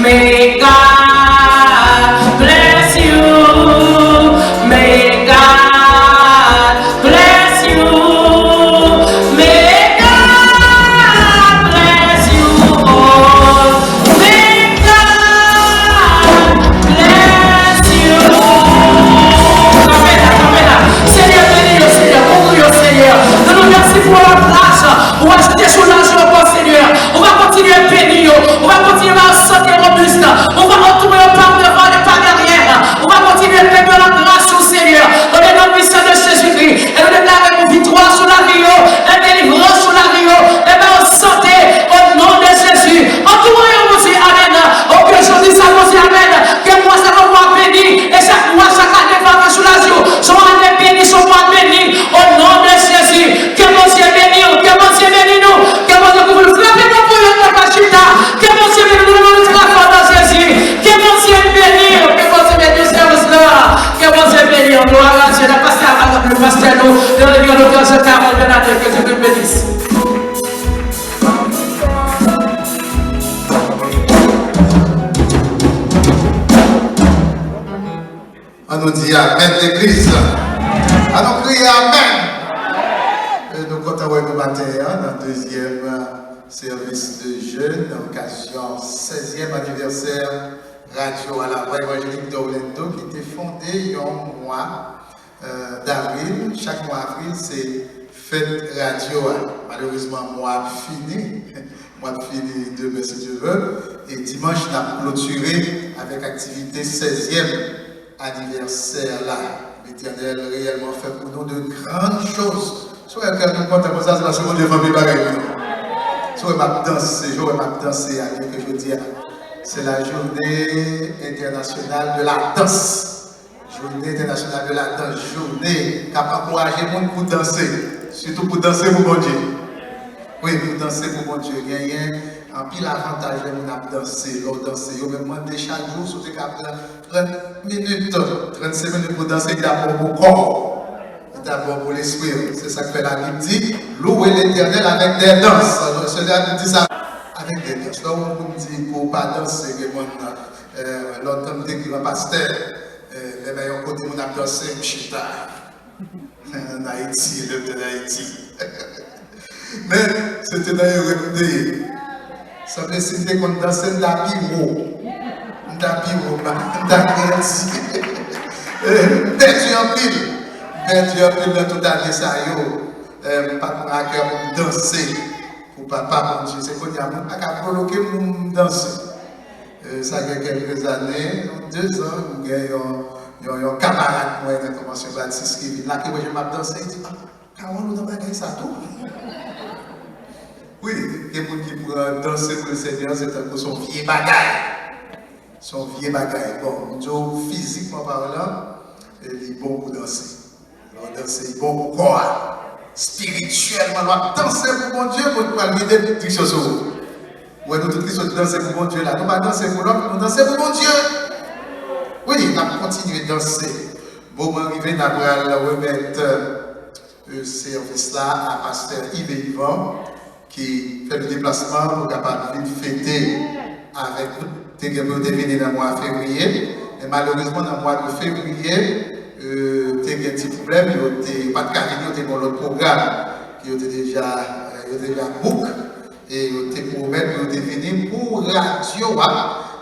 May God bless you. May God bless you. May God bless you all. May God bless you. Seigneur, bénis-le, Seigneur, ouvre-le, Seigneur. Nous nous merci pour la place. On va ajouter sur l'argent au Seigneur. On va continuer à bénir. On va continuer à sauter robuste. On va retourner au par devant et par derrière. On va continuer à faire de la grâce au Seigneur. On est dans le puissance de Jésus-Christ. Et on est là avec une victoire sur la vie, et délivrance sur la vie. Et bien on santé au nom de Jésus. En tout cas, on dit Amen. Oh, que je dis ça, on dit Amen. Que moi, ça va moi béni. Et chaque mois, chaque année, va sur la joue. Son année béni, son mois béni. Au nom de Jésus. Que mon Dieu béni, que mon Dieu béni nous. Que mon Dieu vous le frappez pour vous, le capacité. Que mon Dieu béni nous, nous frappons dans Jésus. Que mon Dieu béni, que mon Dieu béni, service là. Que mon Dieu béni, gloire à Dieu. Le pasteur nous, de l'église de Dieu, je t'aime, que Dieu te bénisse. On nous dit Amen l'église. On nous crie Amen. Et nous comptons nous matin dans le deuxième service de jeûne, occasion 16e anniversaire Radio à la voix évangélique d'Orlando qui était fondée en mois d'avril. Chaque mois d'avril, c'est fête radio. Malheureusement, mois fini. Mois fini demain si Dieu veut. Et dimanche, on a clôturé avec activité 16e anniversaire là. L'Éternel réellement fait pour nous de grandes choses. Soit quelqu'un compte comme ça, c'est la seconde fois que je vais soit m'a dansé, à que je dis. C'est la journée internationale de la danse. Journée internationale de la danse. Journée qui a encouragé les gens pour danser. Surtout pour danser pour mon Dieu. Oui, pour danser pour mon Dieu. Il y a un pile avantage de nous danser. L'on danse. Il y a même chaque jour, surtout qu'à 30 minutes, 35 minutes pour danser, d'abord pour le corps. D'abord pour l'esprit. C'est ça que fait la Bible dit. Louer l'Éternel avec des danses. Alors, cela nous dit ça. Avec des danses. Là, on nous dit pour ne pas danser, l'autre homme dit qu'il va pasteur. Les meilleurs côtés, on a dansé Mchita. En Haïti, le de l'Haïti. Mais c'était dans le pays. Ça veut dire qu'on dansait un tapis haut. Un tapis haut, un tapis haut. Perdu en pile dans toute l'année, ça y est. Pas pour un cœur pour danser. Pour papa, mon Dieu, c'est qu'on y a pas provoquer pour danser. Ça fait quelques années, 2 ans, il y a un camarade moi, dans la convention Baptiste qui vient là, qui je m'a dansé, il dit ah, comment nous avons gagné ça tout? Oui, quelqu'un qui pourrait danser pour le Seigneur, c'est un son vieux bagaille. Son vieux bagaille. Bon, Joe, physiquement parlant, il est bon pour danser. Il est bon pour corps. Spirituellement, on va danser pour mon Dieu pour lui donner des choses. Ouais, nous tous qui sommes danser pour mon Dieu là. Nous pas danser pour l'homme, nous danser pour mon Dieu. Oui, on va continuer de danser. Bon, on arrive, on va remettre ce service là à Pasteur Yves Yvan qui fait le déplacement pour capable de fêter avec nous. Tu es venu dans le mois de février. Et malheureusement, dans le mois de février, tu as un petit problème. Tu n'as pas de carrière, tu as un autre programme qui était déjà book. Et tu te promet que tu es venu pour radio.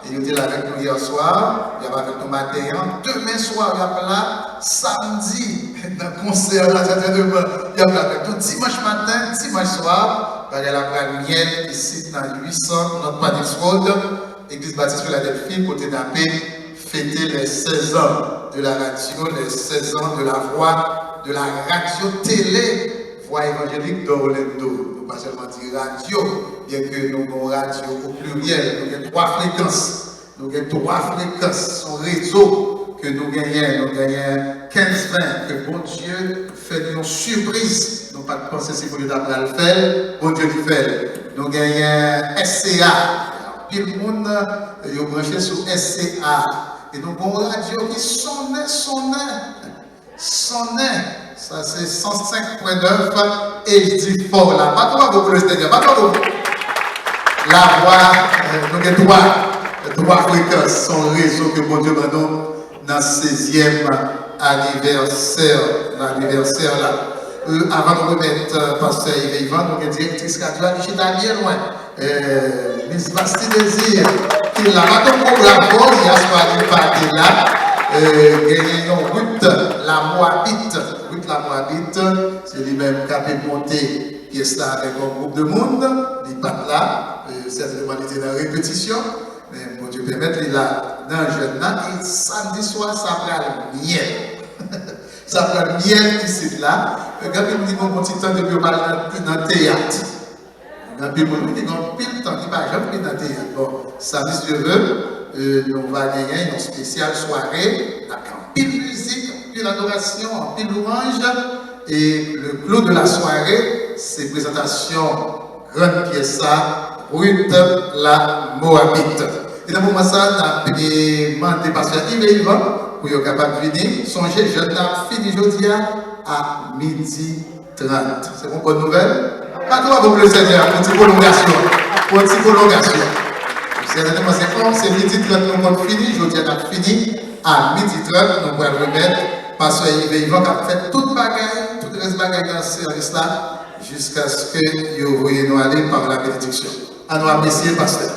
Et tu es là avec nous hier soir, il y a avec nous matin. Demain soir, il y a là, samedi, dans le concert, il y a avec nous dimanche matin, dimanche soir, il y a la miel ici dans 800, notre Panis Road, Église Baptiste Philadelphie, côté d'Appé, fêter les 16 ans de la radio, les 16 ans de la voix, de la radio télé, voix évangélique d'Orlando. Pas seulement dire radio, bien que nous avons radio au pluriel, nous avons 3 fréquences. Nous avons 3 fréquences, son réseau que nous gagnons. Nous gagnons 15-20, que bon Dieu fait une surprise. Nous pas de penser si vous d'après le faire, bon Dieu le fait. Nous gagnons SCA. Puis le monde est branché sur SCA. Et nous avons une radio qui sonnait. Ça c'est 105.9 et je dis fort là. Pas trop beaucoup le Seigneur, pas trop beaucoup. La voix, nous avons 3 fréquences, son réseau que mon Dieu m'a donné dans le 16e anniversaire là. Avant de remettre Pasteur Yves Yvan, nous avons une directrice radio qui est bien loin. Miss Basti Désir, qui est là, pas de programme, il y a soirée partie là. Ruth la Moabite. Ruth la Moabite, c'est lui-même qui a monté, qui est là avec un groupe de monde. Il n'est pas là, certainement il était dans la répétition, mais bon Dieu permettre, il est là dans le jeune là. Et samedi soir, ça prend le miel. Ça prend le miel ici là. Quand il me dit qu'on continue depuis dans le théâtre. Quand il me dit qu'on pile de temps, il ne va jamais dans le théâtre. Bon, samedi, si Dieu veut. Nous allons gagner une spéciale soirée avec un pile musique, un pile adoration, un pile louange. Et le clou de la soirée, c'est présentation grande pièce, Ruth la Moabite. Et dans le moment ça, on a demandé Pasteur Yves Yvan pour être capable de venir. Songez, je l'ai fini aujourd'hui à 12h30. C'est une bonne nouvelle? Pas trop pour le Seigneur, pour une petite prolongation. C'est midi 30, nous avons fini. Je dis qu'on a fini à midi 30. Nous allons remettre Pasteur Yves Yvan qui a fait toute bagaille, tout le reste bagaille dans ce service là, jusqu'à ce que vous voyez nous aller par la bénédiction. À nous apprécier, Pasteur.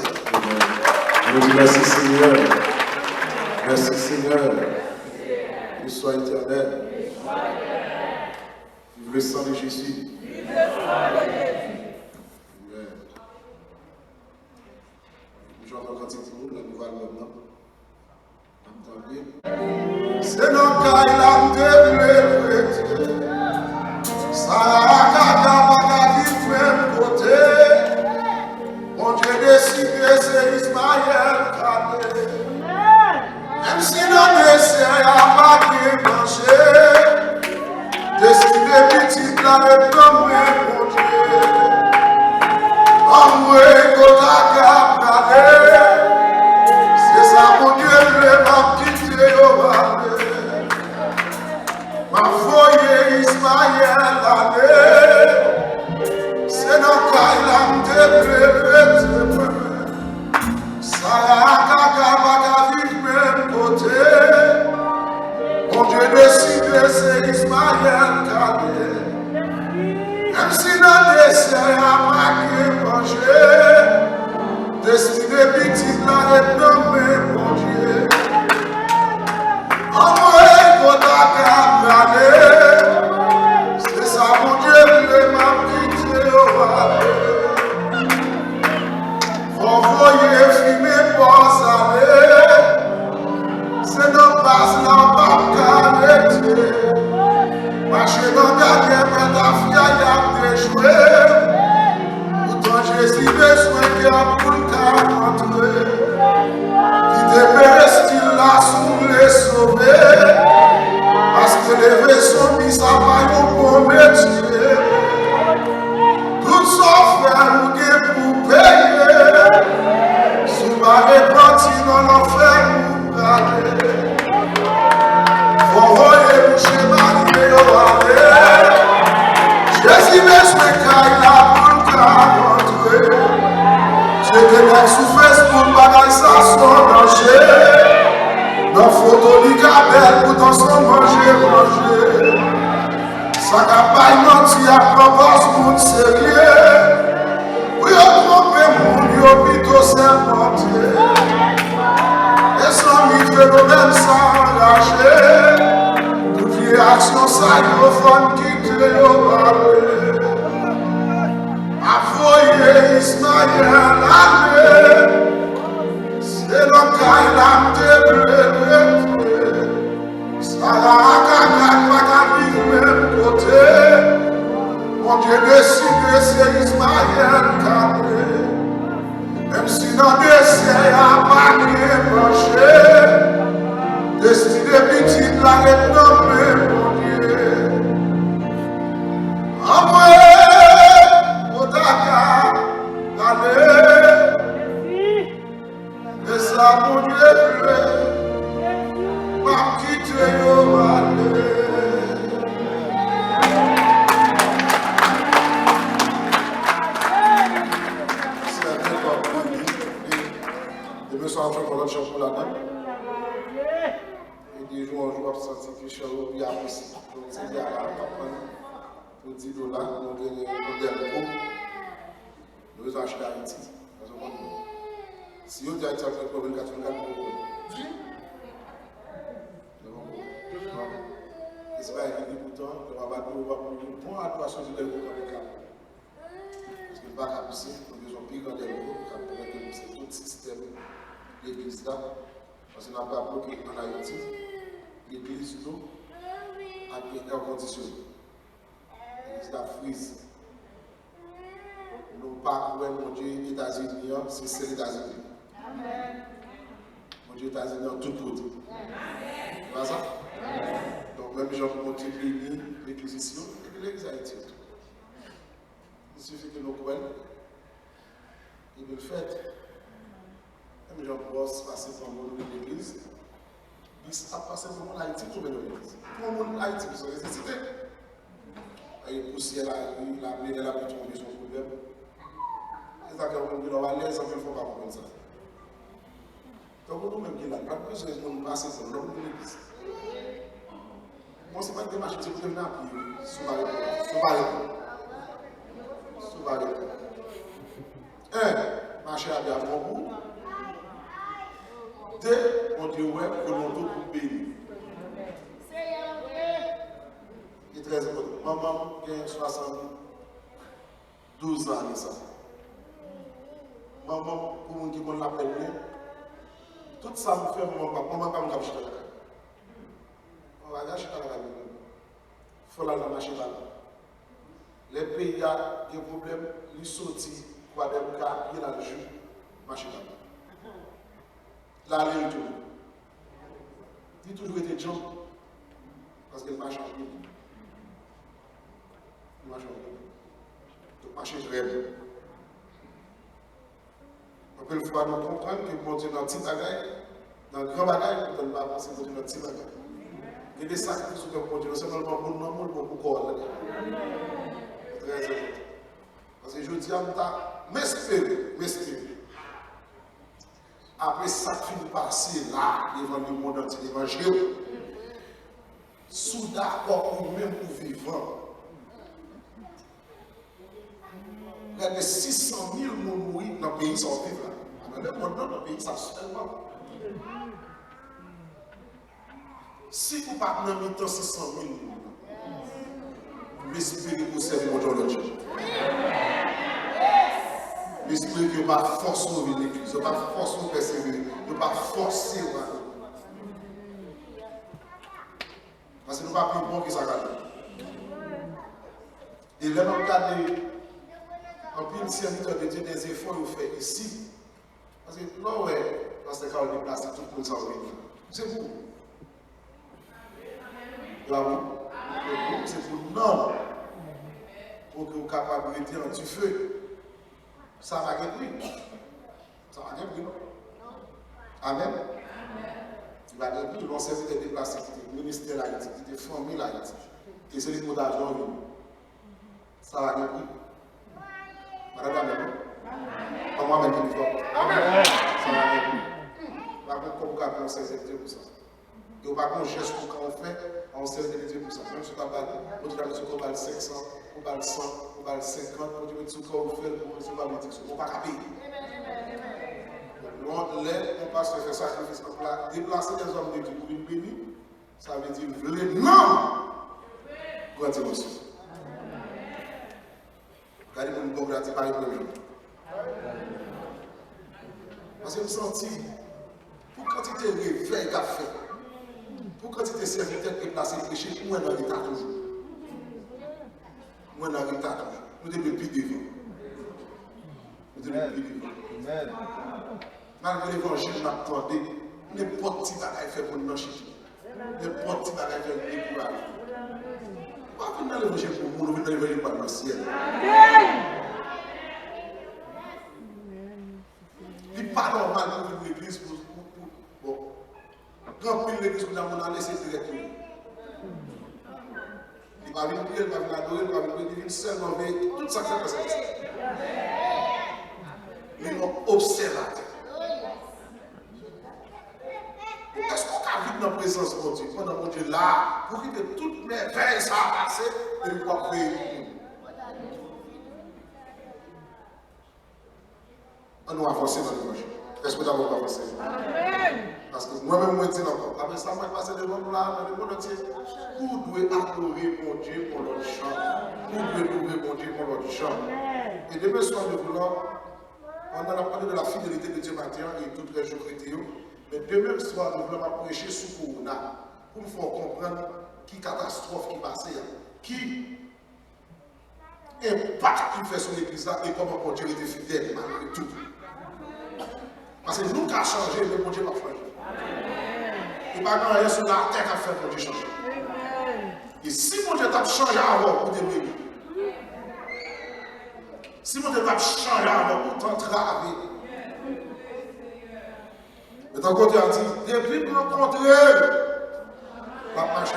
Merci Seigneur. Merci Seigneur. Que soit éternel. Vive le sang de Jésus. C'est dans Kailam de Bleu, Saraka Bagadi même côté. Mon Dieu décidé, c'est Ismaël Kadé. Même si le dessert n'a pas bien mangé, décidé petit planète comme mon Dieu. Amoué Kotaka Kadé. C'est ça, mon Dieu, le m'a quitté au balai. Ma foyer Ismaël allé. C'est dans Kailam de Bleu. Saraka Bagadi même côté. Mon Dieu décidé, c'est Ismaël allé. Même si le dessert a pas mangé. Destiné petit planète nommé mon Dieu. Envoyé pour ta camarade. C'est ça mon Dieu, le m'a quitté au balai. Envoyé fumer pour aller. C'est dans passe la barque arrêtée. Marcher dans ta guerre, mais ta fille a déjoué. Jésus besoin de pour le cas sorti dans l'enfer pour aller. Faut voyer pour chemin au aller. Jésus besoin qu'il a pour le rentrer. J'ai des mecs sous Facebook, bagaille ça son danger. Dans photo belle pour dans son manger. Ça n'a pas menti à propos pour sérieux. Oui, on trompe mon Dieu, plutôt c'est mentir. Et sans mille phénomènes sans lâcher. Toutes les actions saxophones qui te parlent. Avoyer Ismaël l'année. C'est le cas, il a te bleu. Ça va à même côté. Mon Dieu décide, c'est Ismaël Cabré. Même si dans le désert, il n'y a pas de marché. Destiné petite, la renommée, mon Dieu. Envoyez au Dakar, allez. Et ça, mon Dieu, m'a quitté au aller. En train de faire pour la dame. Et des jours en jour, absenti que je suis puis apprécié. Donc, c'est bien à la pour $10, on a un modèle coup. Nous avons acheté à Haïti. Si vous avez acheté pour le 84, c'est pas écrit pourtant, on va battre, on va prendre une bonne attention sur les groupes dans les cas. Parce que le bac a poussé, nous avons pris dans les groupes, qui a permis de tout le système. L'église là, parce qu'on n'a pas bloqué en Haïti, l'église nous a bien air conditionné. L'église là frise. Nous pas ouais, mon Dieu, les États-Unis, c'est les États-Unis. Mon Dieu, les États-Unis ont tout produit. C'est pas ça? Donc, même gens qui multiplient l'église ici, et l'église Haïti. Il suffit que nous croyons, et nous le faites. Même gens bossent passer par le monde de l'église, ils a passé par le Haïti pour venir à l'église. Pour le monde Haïti, ils sont nécessités. Il poussière la rue, la mêlée, la petite tomber son problème. C'est ça qu'on va aller, ça ne faut pas comprendre ça. Donc, nous-mêmes qui là, pas besoin de nous passer par l'homme de l'église. Moi, ce n'est pas une démarche qui est venue à pied, sous-barré. Marcher à bien bon bout. Deux, on dit ouais, que l'on doit pour bénir. C'est très important. Maman, qui a 72 ans, ça. Maman, pour moi qui m'en l'appelle, tout ça me fait maman pas me cacher la. On va acheter la. Il faut la marcher là. Les pays a des problèmes, ils sortent, quoi des cas, il y a le jeu, marcher là. La ligne tout. Il a toujours été gens parce qu'il marche en ligne. Il marche en ligne. Donc, marcher très bien. Donc, il faut nous comprendre que pour Dieu dans le petit bagaille, dans le grand bagaille, on ne peut pas penser pour Dieu dans le petit bagaille. Il y a des sacrifices pour Dieu, non seulement pour nous, mais pour le corps. Très important. Parce que je dis à m'espérer. Après ça finit passer là, devant le monde entier, l'évangile, sous d'accord pour même pour vivre. Il y a 600 000 personnes dans le pays sans vivre. Dans le monde, dans le pays, ça seulement. Si vous ne parlez pas de 600 000 personnes, vous espérez que vous servez mon Dieu. L'esprit que pas forcer au l'église, ne pas forcer au persévérer, ne pas forcer au mal. Parce que nous ne pas plus bon que ça garde. Et là, nous regardons en plus serviteur de Dieu des efforts que vous faites ici. Parce que là, ouais, parce que quand on est placé, tout le monde s'en va. C'est vous. Là, c'est pour nous. Pour que vous soyez capable de rester en du feu. Ça va gagner. Ça va gagner. Amen. Il va dire, tout l'ancien était déplacé, qui était ministère d'Haïti, qui était formé l'Haïti. Et c'est les mots d'argent, ça va bien. Madame, amen. Pas moi, mais il faut. Amen. Ça va bien. Pas comme vous avez un 16 Dieu pour ça. Et pas qu'on geste pour qu'on fait, on 16 Dieu pour ça. Même si tu as pas, on dit qu'on va le 500, on va le 100, on va le 50, on dit que tu vas le faire, on va le dire, on va pas payer. On passe à faire sacrifice comme là, déplacer des hommes de Dieu pour une bénie, ça veut dire vraiment grande émotion. Regardez mon bon gratuit par le premier. Parce que je me sens, pour quantité de réveil qu'a fait, pour quantité de serviteurs déplacés, prêcher, moi dans l'état toujours. Moi dans l'état toujours. Nous devons plus devant. Nous devons plus devant. Malgré l'évangile, m'attendais, n'importe qui bagaille fait pour nous chier. N'importe qui bagaille fait pour nous décourager. Pas venir dans l'évangile pour nous, venir dans l'évangile pour le ciel. Il n'est pas normal pour l'église pour. Bon. Quand on l'église pour nous, on a laissé directement. Il va venir prier, il va venir adorer, il va venir prier, il vient seulement veiller, tout ça que ça fait. Mais on observateur. Est-ce qu'on a vu dans la présence de Dieu, pendant que Dieu là, pour que toutes mes veilles soient passées, et nous pouvons prier. On nous avance dans l'évangile. Est-ce que nous avons avancé? Parce que moi-même, je dis encore, après ça, je passe devant nous là, dans le monde entier. Vous devez adorer mon Dieu pour l'autre chant. Vous devez louer mon Dieu pour l'autre chant. Et demain soir, nous voulons, on a parlé de la fidélité de Dieu matin et tous les jours chrétiens. Mais demain soir, nous voulons prêcher sur Corona pour nous faire comprendre qui catastrophe qui passe, qui impact qui fait sur l'église et comment Dieu était fidèle malgré tout. Parce que nous qui avons changé, mais Dieu n'a pas changé. Il n'y a pas rien sur la terre qui a fait pour Dieu changer. Et si mon Dieu t'a changé avant pour te bénir, si mon Dieu t'a changé avant pour t'entraver, mais ton côté a dit, depuis que rencontrer la machine,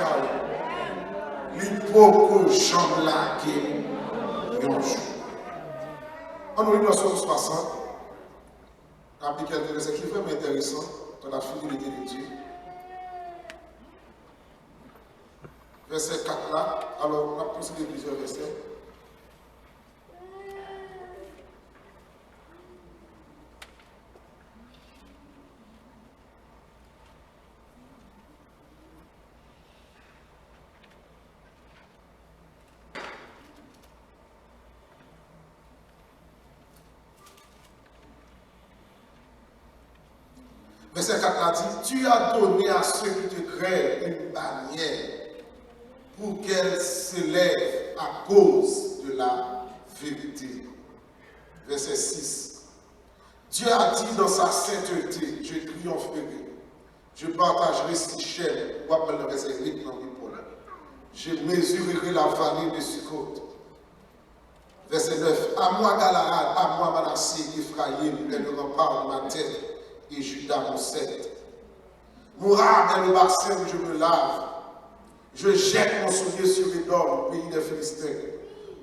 l'hypocrite jambe laquée, on nous lit dans Source 60, appliquer quelques versets qui est vraiment intéressant dans la fidélité de Dieu. Verset 4 là, alors on a considéré plusieurs versets. Verset 4 là dit, tu as donné à ceux qui te craignent une bannière pour qu'elle s'élève à cause de la vérité. Verset 6. Dieu a dit dans sa sainteté, je triompherai, je partagerai ses chaînes. Ou après le verset 8 dans l'épaule. Je mesurerai la vallée de Sukkot. Verset 9. À moi Galaad, à moi Manassé, Ephraïm, est le rempart de ma tête. Et Judas mon sceptre. Mourad est le bassin où je me lave. Je jette mon soulier sur les dormes, pays des Philistins.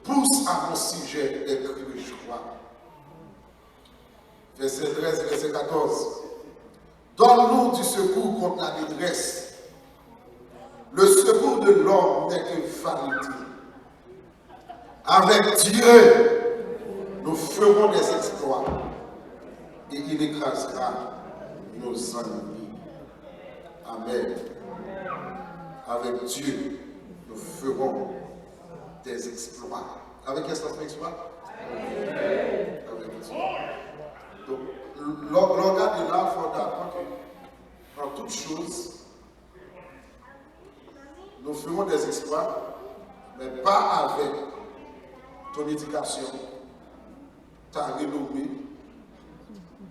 Pousse à mon sujet des cris de joie. Verset 13, verset 14. Donne-nous du secours contre la détresse. Le secours de l'homme n'est que vanité. Avec Dieu, nous ferons des exploits. Et il écrasera nos ennemis. Amen. Avec Dieu, nous ferons des exploits. Avec qui est-ce qu'on fait exploit? Avec Dieu. Donc, l'organe est là, il faut d'apprendre que dans toutes choses, nous ferons des exploits, mais pas avec ton éducation, ta renommée,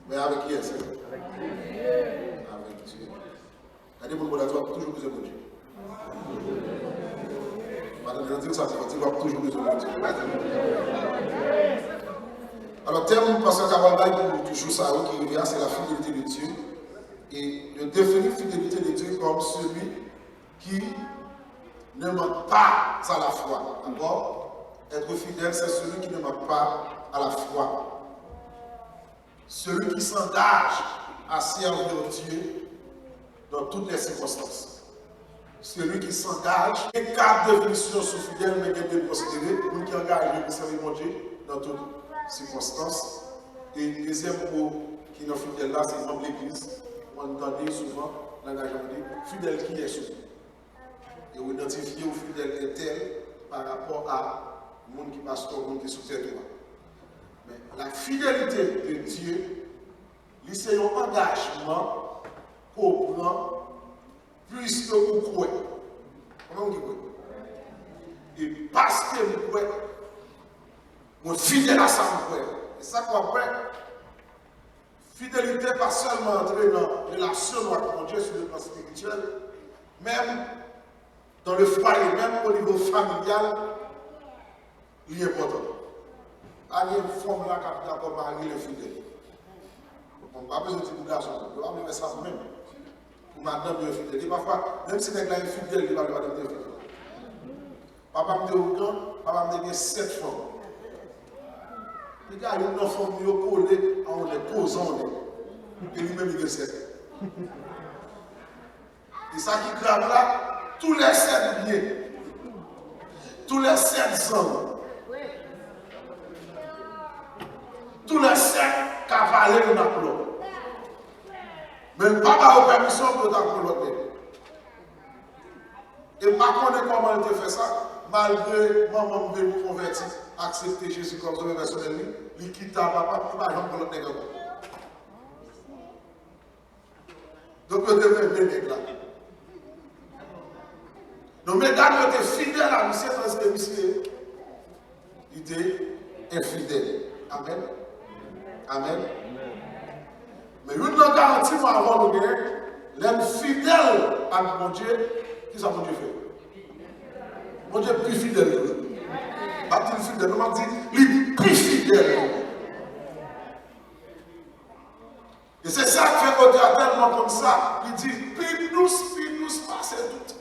mais avec qui est-ce? Avec Dieu. Avec Dieu. Regardez mon mot là, tu vas toujours besoin de Dieu. Madame, je dis ça, tu vas toujours besoin de Dieu. Alors, terme, pasteur Cavalbaï, pour toujours ça, qui revient, c'est la fidélité de Dieu. il définit fidélité de Dieu comme celui qui ne manque pas à la foi. D'accord? Être fidèle, c'est celui qui ne manque pas à la foi. Celui qui s'engage à servir Dieu dans toutes les circonstances. Celui qui s'engage, et quatre définitions sur fidèle, mais qui est considéré, pour qui engage à servir Dieu dans toutes circonstances. Et le deuxième mot qui est fidèle là, c'est le nom de l'Église. On entend souvent l'engagement de fidèle qui est souvent. Et on identifie au fidèle est tel par rapport à le monde qui passe au monde qui est sous terre. Mais la fidélité de Dieu, c'est un engagement qu'on prend plus que vous croyez. Comment vous croyez? Et parce que vous croyez, vous êtes fidèle à ça, vous croyez. Et ça qu'on croit. Fidélité, pas seulement entrer dans la relation avec mon Dieu sur le plan spirituel, même dans le foyer, même au niveau familial, il est important. Il y a une forme là qui a d'abord marié les fidèles. On n'a pas besoin de dire pour garçon, on va faire ça même. Pour madame de fidèle. Et parfois, même si les gens sont fidèles, il va leur dire fidèle. Papa me dit au camp, papa me dit 7 femmes. Les gars, il y a une femme qui est collée, on les pose, et lui-même il est 7. Et ça qui grave là, tous les 7 liés, tous les 7 hommes, tous les 7 cavaliers de la couleur. Mais le papa a permission pour ta couleur. Et pas connaître comment il fait ça, malgré maman me converti, accepter Jésus comme son personnel, il quitte ta papa, il va jamais pour l'autre nègre. Donc, il devait venir là. Donc, mesdames, étaient fidèles à monsieur parce que monsieur était infidèle. Amen. Amen. Mais une garantie avant nous, l'homme fidèle à mon Dieu, qui ça mon Dieu fait? Mon Dieu est plus fidèle. Pas plus fidèle, on m'a dit, il est plus fidèle. Et c'est ça qui fait Dieu tellement comme ça. Il dit, puis-nous, passez tout.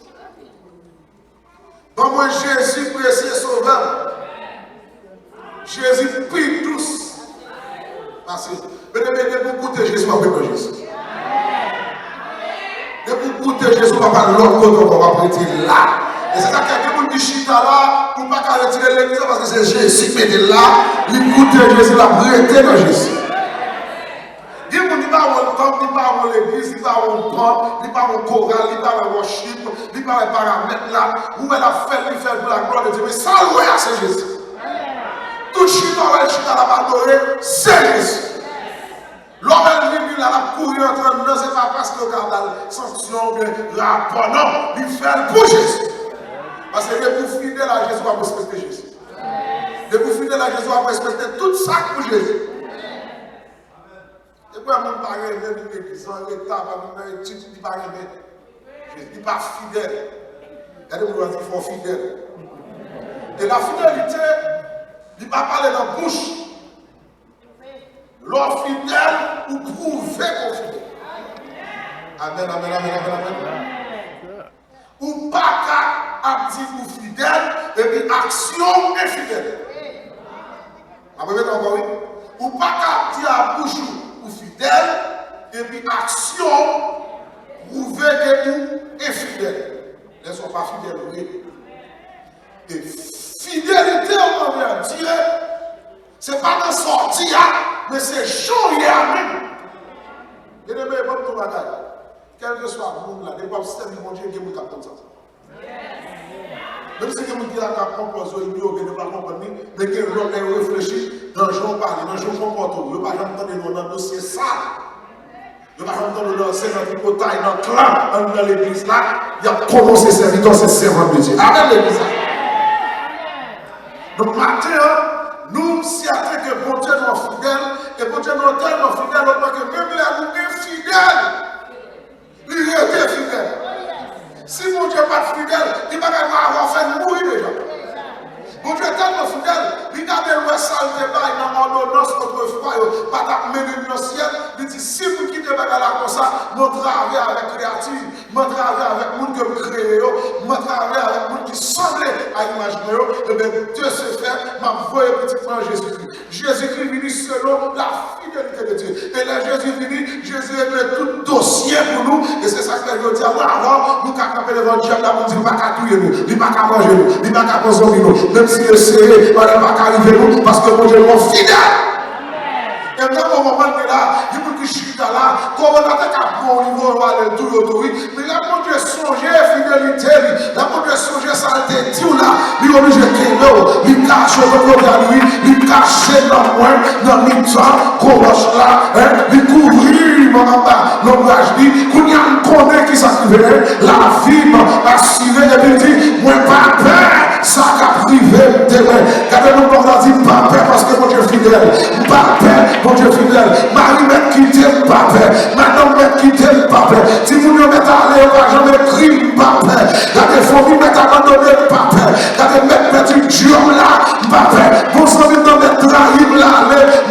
Donc moi, Jésus, précieux sauveur. Jésus, puis tous. Parce que, de vous goûter Jésus, on va prendre Jésus. De vous goûter Jésus, on va prendre l'autre côté, on va prendre là. Et c'est ça qu'il y a des gens qui chita là, pour ne pas retirer l'église, parce que c'est Jésus qui est là, il goûte Jésus, il a prêté dans Jésus. Il n'y a pas de temple, il n'y a pas l'église, il n'y a pas de temple, il n'y a pas de chorale, il n'y a pas de worship, il n'y a pas de paramètres là, où elle a fait pour la gloire de Dieu. Mais ça, oui, c'est Jésus. Tout chita, elle chita là, c'est Jésus. L'homme est venu là, la courir en train de non, c'est pas parce que le garde sanction, le rapport, non, il fait pour Jésus. Parce que les vous fidèles à Jésus, va respecter Jésus. Les vous fidèles à Jésus, va respecter tout ça pour Jésus. Et puis, on ne parle pas de l'église, on est là, on est étude, il ne parle pas de Jésus. Il n'est pas fidèle. Il y a des gens qui sont fidèles. Et la fidélité, il ne va pas parler dans la bouche. L'homme fidèle ou prouver qu'on est fidèle. Amen, amen, amen, amen, amen. Ou pas qu'à dire ou fidèle, et puis action infidèle. Après, encore oui. Ou pas qu'à dire à bouche ou fidèle, et puis action prouver que vous infidèle. Ils ne sont pas fidèles, oui. Et fidélité envers Dieu, ce n'est pas de sortir, mais c'est joyeux à même. Bien aimé, bon tout bagage. Quel que soit le monde là, les papes système du monde, il y a des gens comme ça. Même si les gens qui ont composé, ils ne peuvent pas comprendre, mais qu'ils ont réfléchi, dans le jour parler, dans le jour comportement, ils ne peuvent pas entendre dans le dossier ça. Ils ne peuvent pas entendre dans le sénateur, dans le clan, dans l'église là, il y a commencé serviteur, c'est servant de Dieu. Amen l'église. Donc maintenant, nous, si après que bon Dieu nous est fidèle, et bon Dieu nous est tellement fidèle, on voit que même là, nous sommes fidèles. Il était fidèle. Si mon Dieu n'est pas fidèle, il va avoir fait mourir déjà. Mon Dieu est tellement fidèle, il a des lois sales débat dans l'ordonnance autrefois, pas mener dans le ciel. Il dit si vous quittez la comme ça, nous travaille avec créatif, je travaille avec le monde que je crée, je travaille avec le monde qui semblait à imaginer, et bien de ce fait, je voyais petitement Jésus-Christ. Jésus-Christ venu selon la fidélité de Dieu. Et là, Jésus venu, Jésus est tout dossier pour nous, et c'est ça que je veux dire. Avant, nous avons capé l'évangile, là, nous disons, il ne va pas tuer nous, il ne va pas manger nous, il ne va pas consommer nous, même si le serré, on ne va pas arriver nous, parce que mon Dieu est fidèle. Et dans le moment là, il faut que je suis là, comme on a fait un bon niveau, on va aller tout autour. Mais là, mon Dieu, songer fidélité, là, mon Dieu, songer saleté, tout là, il est obligé de l'eau, il cache le côté lui, il cache dans moi, dans le temps, qu'on marche là, il couvrit mon bas, l'ombrage dit, qu'on y a un connaît qui s'active, la vie m'a assuré, et puis dit, moi, pas peur, ça a privé de moi. Regardez-nous, on a dit, pas peur, parce que mon Dieu est fidèle, pas peur. Mon Dieu fidèle, Marie m'a quitté le pape, madame m'a quitté le pape, si vous ne mettez à l'air, jamais écrit le pape, quand il faut vous mettre à abandonner le pape, quand il mettre petit Dieu là, pape, pour ça vous mettre trahir là,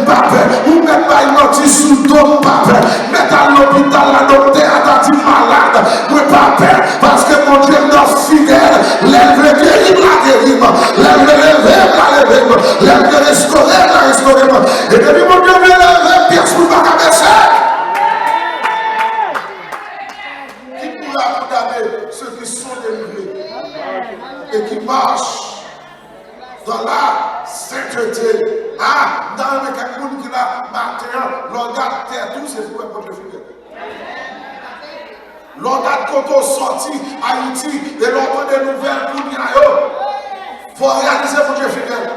pape, vous mettez pas une autre sous ton pape, mettez à l'hôpital, la docteur a dit malade, oui pape, parce que mon Dieu est fidèle, lève guérir la guérir, lève la lever, lève restaurer la restaurer, et depuis mon Dieu, pièce pour pas baisser. Qui pourra condamner ceux qui sont délivrés et qui marchent dans la sainteté. Ah, dans le cas où qui l'a matin, l'organe terre tout, c'est pour un Dieu fidèle. L'organe quand on sorti Haïti et l'on des nouvelles pour nous, il faut réaliser pour Dieu fidèle.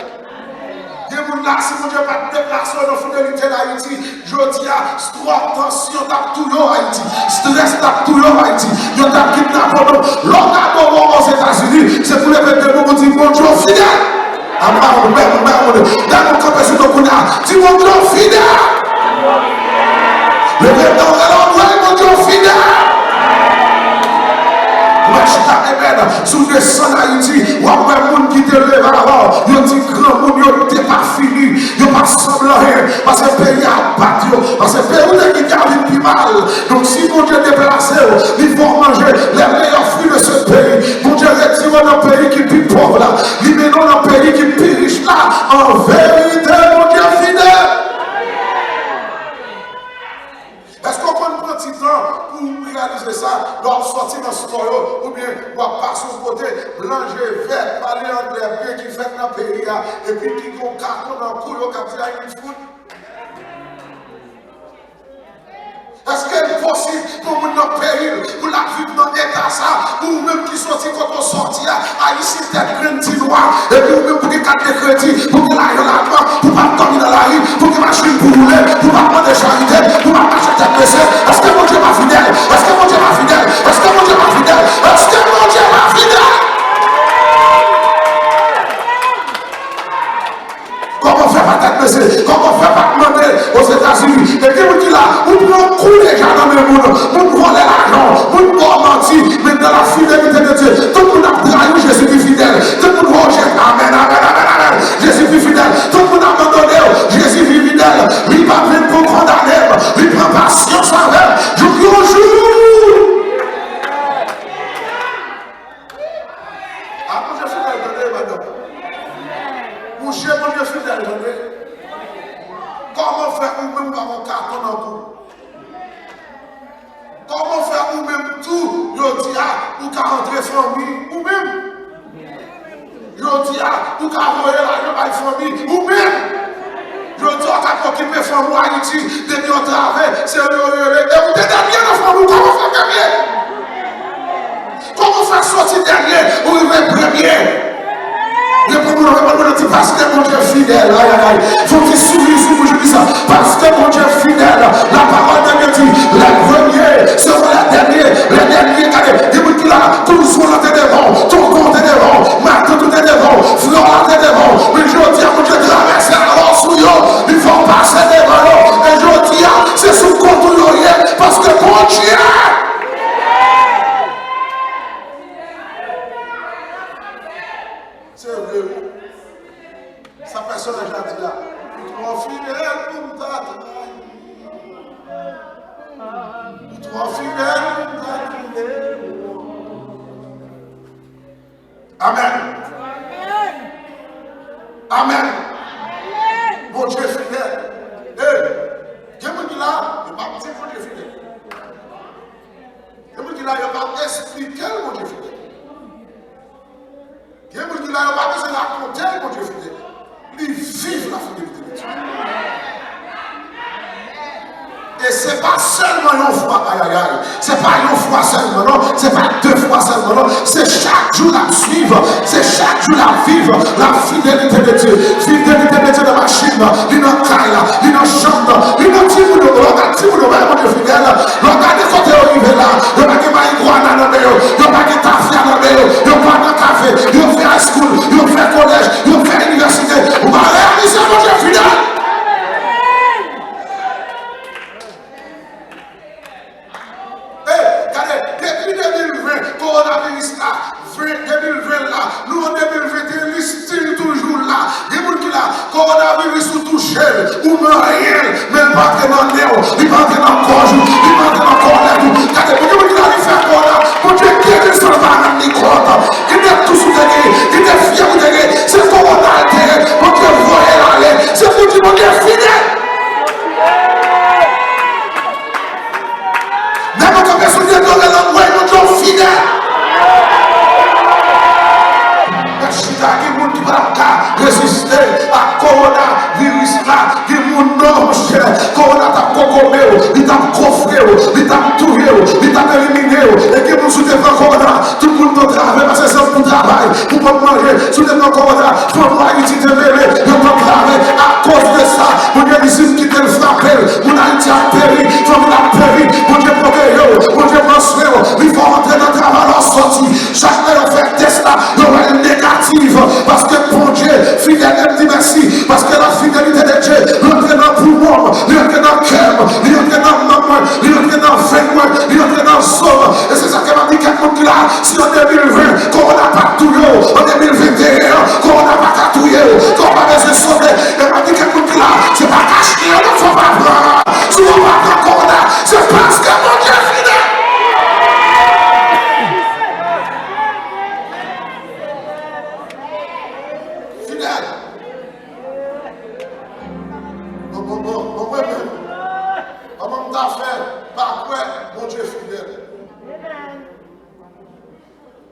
Si mon Dieu pas déplacé dans la fidélité d'Haïti, je dis à trop tension dans tout Haïti, stress dans tout Haïti, je t'ai kidnappé. L'organe aux États-Unis, c'est pour les mettre de nous dire mon Dieu fidèle. Dans mon campus, dis mon Dieu fidèle. Le président de mon Dieu fidèle. Sous le sang d'Haïti, ou après le monde qui te lève alors, il dit grand monde, il n'est pas fini, il n'est pas semblant rien, parce que le pays a battu, parce que le pays qui garde plus mal. Donc si mon Dieu déplace, il faut manger les meilleurs fruits de ce pays. Mon Dieu retire dans un pays qui est plus pauvre là, il met dans un pays qui est plus riche là, en vérité, mon Dieu fidèle. Est-ce qu'on prend un petit temps pour réaliser ça, doit sortir dans ce corps, ou bien doit passer au côté, manger, vert, parler anglais, bien qui fait dans le pays, et puis qui ont un carton dans le cou, qui a une foot. Est-ce qu'il est possible pour nous dans le pays, pour la vivre dans l'état ça, ou même qui sortit quand on sortit, à ici, tête crédit noir, et puis ou même pour qu'il y ait 4 crédits, pour qu'il y ait là-dedans, pour pas tomber dans la rue, pour qu'il y ait machine pour rouler, pour pas prendre des charités, pour pas marcher tête baissée. Est-ce que mon Dieu m'a fidèle? Est-ce que mon Dieu m'a fidèle? Est-ce que mon Dieu m'a fidèle? Est-ce que mon Dieu m'a fidèle? Comment faire pas tête baissée? Comment faire pas demander aux États-Unis? Et puis vous dites là, vous prenez coup déjà dans le monde, vous prenez l'argent, vous prenez mentir, mais dans la fidélité de Dieu, tout le monde a trahi Jésus est fidèle, tout le monde rejette, amen, amen, amen, amen, Jésus est fidèle, tout le monde a abandonné, Jésus est fidèle, il va venir pour condamner, il prend patience avec, jour au jour. Ah, mon Dieu fidèle, donnez, madame. Mon Dieu fidèle, donnez. Comment faire nous-mêmes dans mon carton dans tout? Comment faire nous-mêmes tout? Je dis, ou qu'à rentrer famille, ou même. Je dis, ou qu'à envoyer l'argent à la famille, ou même. Je dis, qu'à occuper famille à Haïti, depuis on travaille, c'est le. Et vous êtes derrière la famille, comment faire derrière? Comment faire sortir derrière ou arriver premier? Parce que mon Dieu est fidèle, il faut qu'il sourie sur vous, je dis ça. Parce que mon Dieu est fidèle, la parole de Dieu dit, les premiers seront les derniers, il vous dit là, tout soit là, t'es devant, ton compte est devant, ma tout est devant, fleur là, t'es devant, mais je dis à mon Dieu, traverser alors sous eux, il faut passer devant eux, et je dis, c'est sous le compte où il y a, parce que mon Dieu, c'est vrai. Sa personne a déjà dit là. Trop fidèle pour me battre. Trop fidèle Amen. Amen. Bon Dieu fidèle. Il y a des gens qui là, il n'y a pas de bon Dieu fidèle. Il y a des gens qui là, il n'y a pas d'expliquer le bon Dieu fidèle. Il y a des gens qui là, il n'y a pas besoin de raconter le bon Dieu fidèle. Ils vivent la fidélité de Dieu. Et ce n'est pas seulement une fois, c'est pas une fois seulement, non, c'est pas 2 fois seulement, non, c'est chaque jour la suivre, c'est chaque jour la vivre, la fidélité de Dieu, fidélité de Dieu dans ma machine, il dans caille, il dans chambre, il dans petit bout de mon Dieu fidèle, regardez côté arrivé là, il n'y a pas de marijuana dans le il n'y a pas de tafia dans le il n'y a pas de café, il y a fait high school, il y a fait collège, il y a fait université, on va réaliser mon Dieu fidèle. Coronavirus là, 2020 là, nous en 2021, il style toujours là. Il y a des gens qui là, coronavirus ou touché, ou non rien, mais il va entrer dans le néo, il va entrer dans le corps, il va entrer dans le corps. Regardez, il y a des gens qui là, il fait corona, pour Dieu qui est sur le banc, il compte, il est tout sous le il est fier de gagner, c'est corona, pour Dieu voyer l'aller, c'est pour Dieu, mon Dieu fidèle. Même quand personne ne donne l'endroit, mon Dieu fidèle. Qui va résister à coronavirus là, qui moun non cher, corona t'a cocomé, il t'a coffré, il t'a tué, il t'a éliminé, et qui nous soutient corona, tout le monde doit travailler parce que c'est pour travail, pour pas manger, soutient corona, pour moi Haïti te mêler, il doit travailler à cause de ça, pour Dieu ici qui te frappé, mon Haïti a péri, famille a péri, pour Dieu protéger, pour Dieu construire, il faut rentrer dans le travail en sortie, chaque fois on fait test là, il y aura une négative, parce que bon Dieu, fidèle, elle dit merci, parce que la fidélité de Dieu, l'entre dans le poumon, l'entre dans le cœur, l'entre dans le maman, l'entre dans le fainéant, l'entre dans le somme. Et c'est ça qu'elle m'a dit, quelqu'un là, si en 2020, qu'on n'a pas tout, en 2021, qu'on n'a pas tout, qu'on n'a pas besoin de sauver, elle m'a dit, quelqu'un là, c'est pas caché, on ne faut pas prendre, si on ne va pas prendre, c'est parce que mon Dieu est fidèle.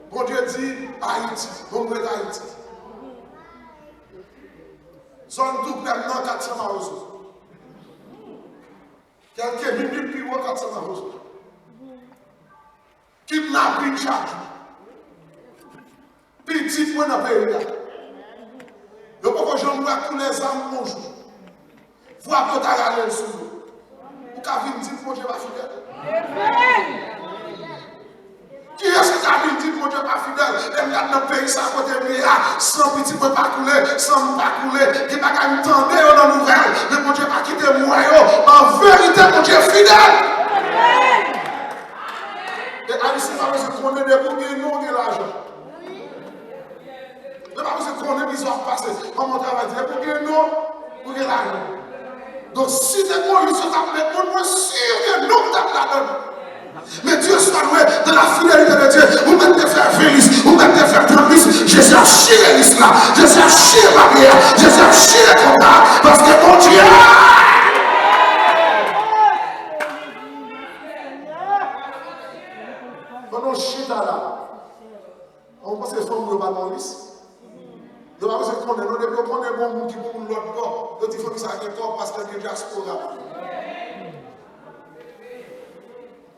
Bon Dieu dit Haïti, bon Dieu d'Haïti. Zone double maintenant 400 marosos. Quelques minutes plus haut 400 marosos. Kidnapping chaque jour. Petit point dans le pays là. Il n'y a pas que j'en vois tous les âmes mon jour. Voir que tu as regardé sur nous. Ou qu'à venir dire que mon Dieu va fidèle. Qui est-ce qui a dit que mon Dieu pas fidèle? Et regarde dans le pays, ça côté sans petit peu pas couler, sans pas couler, qui n'a pas entendu dans la nouvelle, mais mon Dieu pas quitté moi. En vérité, mon Dieu est fidèle. Et Alice, il va se connaître des pour gagner non de l'argent. Il va se connaître qu'ils ont passé. Comment travailler pour gagner non, pour gagner l'argent. Donc si tu es Moïse, tu as fait moi sûr que non, tu as la donne. Mais Dieu soit loué de la fidélité de Dieu. Vous mettez de faire Félix, vous mettez de faire Promis. Jésus a chié l'Église là. Jésus a chié la prière. Jésus a chié les contacts. Parce que mon Dieu. Quand on chie là, on pense que c'est femme de Maurice. Il va se connaître. Nous devons connaître bon monde qui pour l'autre corps. Il faut que ça ait corps parce que c'est diaspora.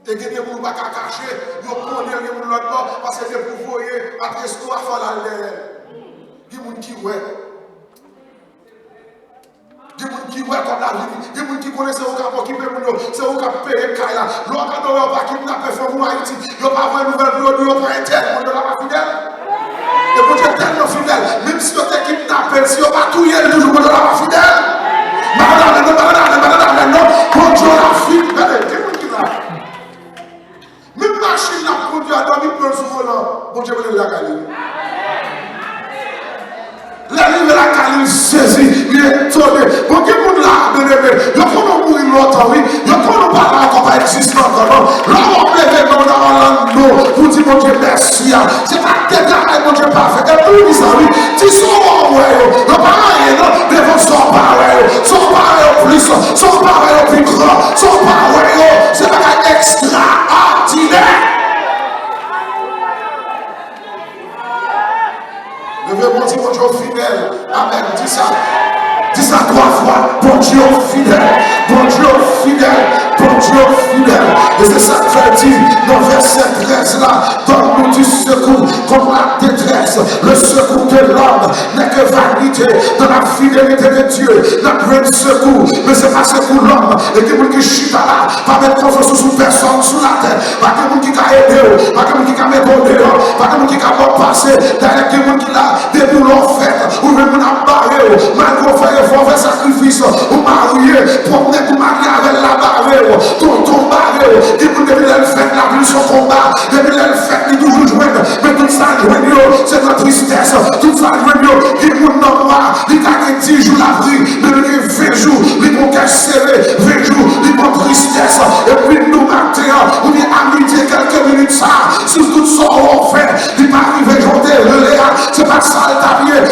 Et que des gens ne pas cacher, ils connaissent l'autre bord parce que c'est pour voyer après ce qu'on a fait là. Des gens qui voient. Des gens qui voient comme la vie. Des gens qui connaissent ce qu'on a qui paye, c'est où qu'on a payé Kaila. L'autre n'a pas kidnappé pour Haïti. Il n'a pas une nouvelle vidéo, il n'a pas interne. On ne l'a pas fidèle. Et vous êtes tellement fidèle. Même si vous êtes kidnappé, si vous n'avez pas tout hier, toujours vous ne l'a pas fidèle. Madame, non. Bon Dieu, la fidèle. Même machine n'a pas conduit à dormir pour le volant. Bon Dieu, vous la caline. La ligne de la caline saisie, il est tombé. Bon Dieu, vous l'a bénévé. Il faut nous mourir longtemps, oui. Il faut nous parler encore pas existant encore. Là, on peut lever dans l'anneau. Vous dites, mon Dieu, merci. C'est pas détail, mon Dieu, parfait. Dis son ouais, non pareil, non, devant son pareil plus, son pareil plus grand, son pareil, c'est pas extraordinaire. Levez mon Dieu, mon Dieu fidèle. Amen. Dis ça. Dis ça 3 fois. Bon Dieu fidèle. Bon Dieu fidèle. Bon Dieu fidèle. Et c'est ça que fait dire dans verset 13 là. Donne-nous du secours contre la détresse. Le secours de l'homme n'est que vanité. Dans la fidélité de Dieu, n'a plus de secours. Mais c'est pas secours l'homme. Et que vous qui chute là, pas mettre confiance sous personne sous la terre. Pas que vous qui a aidé, pas que vous qui a mis bon dehors, pas que vous qui a bon passé. Derrière que vous qui l'a depuis l'enfer, ou même on a barré, malgré faire sacrifice, ou marié, pour venir vous marier avec la barré, ton barré, qui vous devez le faire la vie son combat, devez le faire, il toujours joindre, mais tout ça joindre, c'est notre tristesse, tout ça joindre, qui vous n'en voit, il a 10 jours la vie, mais il y a 20 jours, il vont cacher serré, 20 jours, il vont tristesse, et puis nous matin, ou bien amitié quelques minutes ça, si tout ça on fait, il va arriver, c'est pas ça le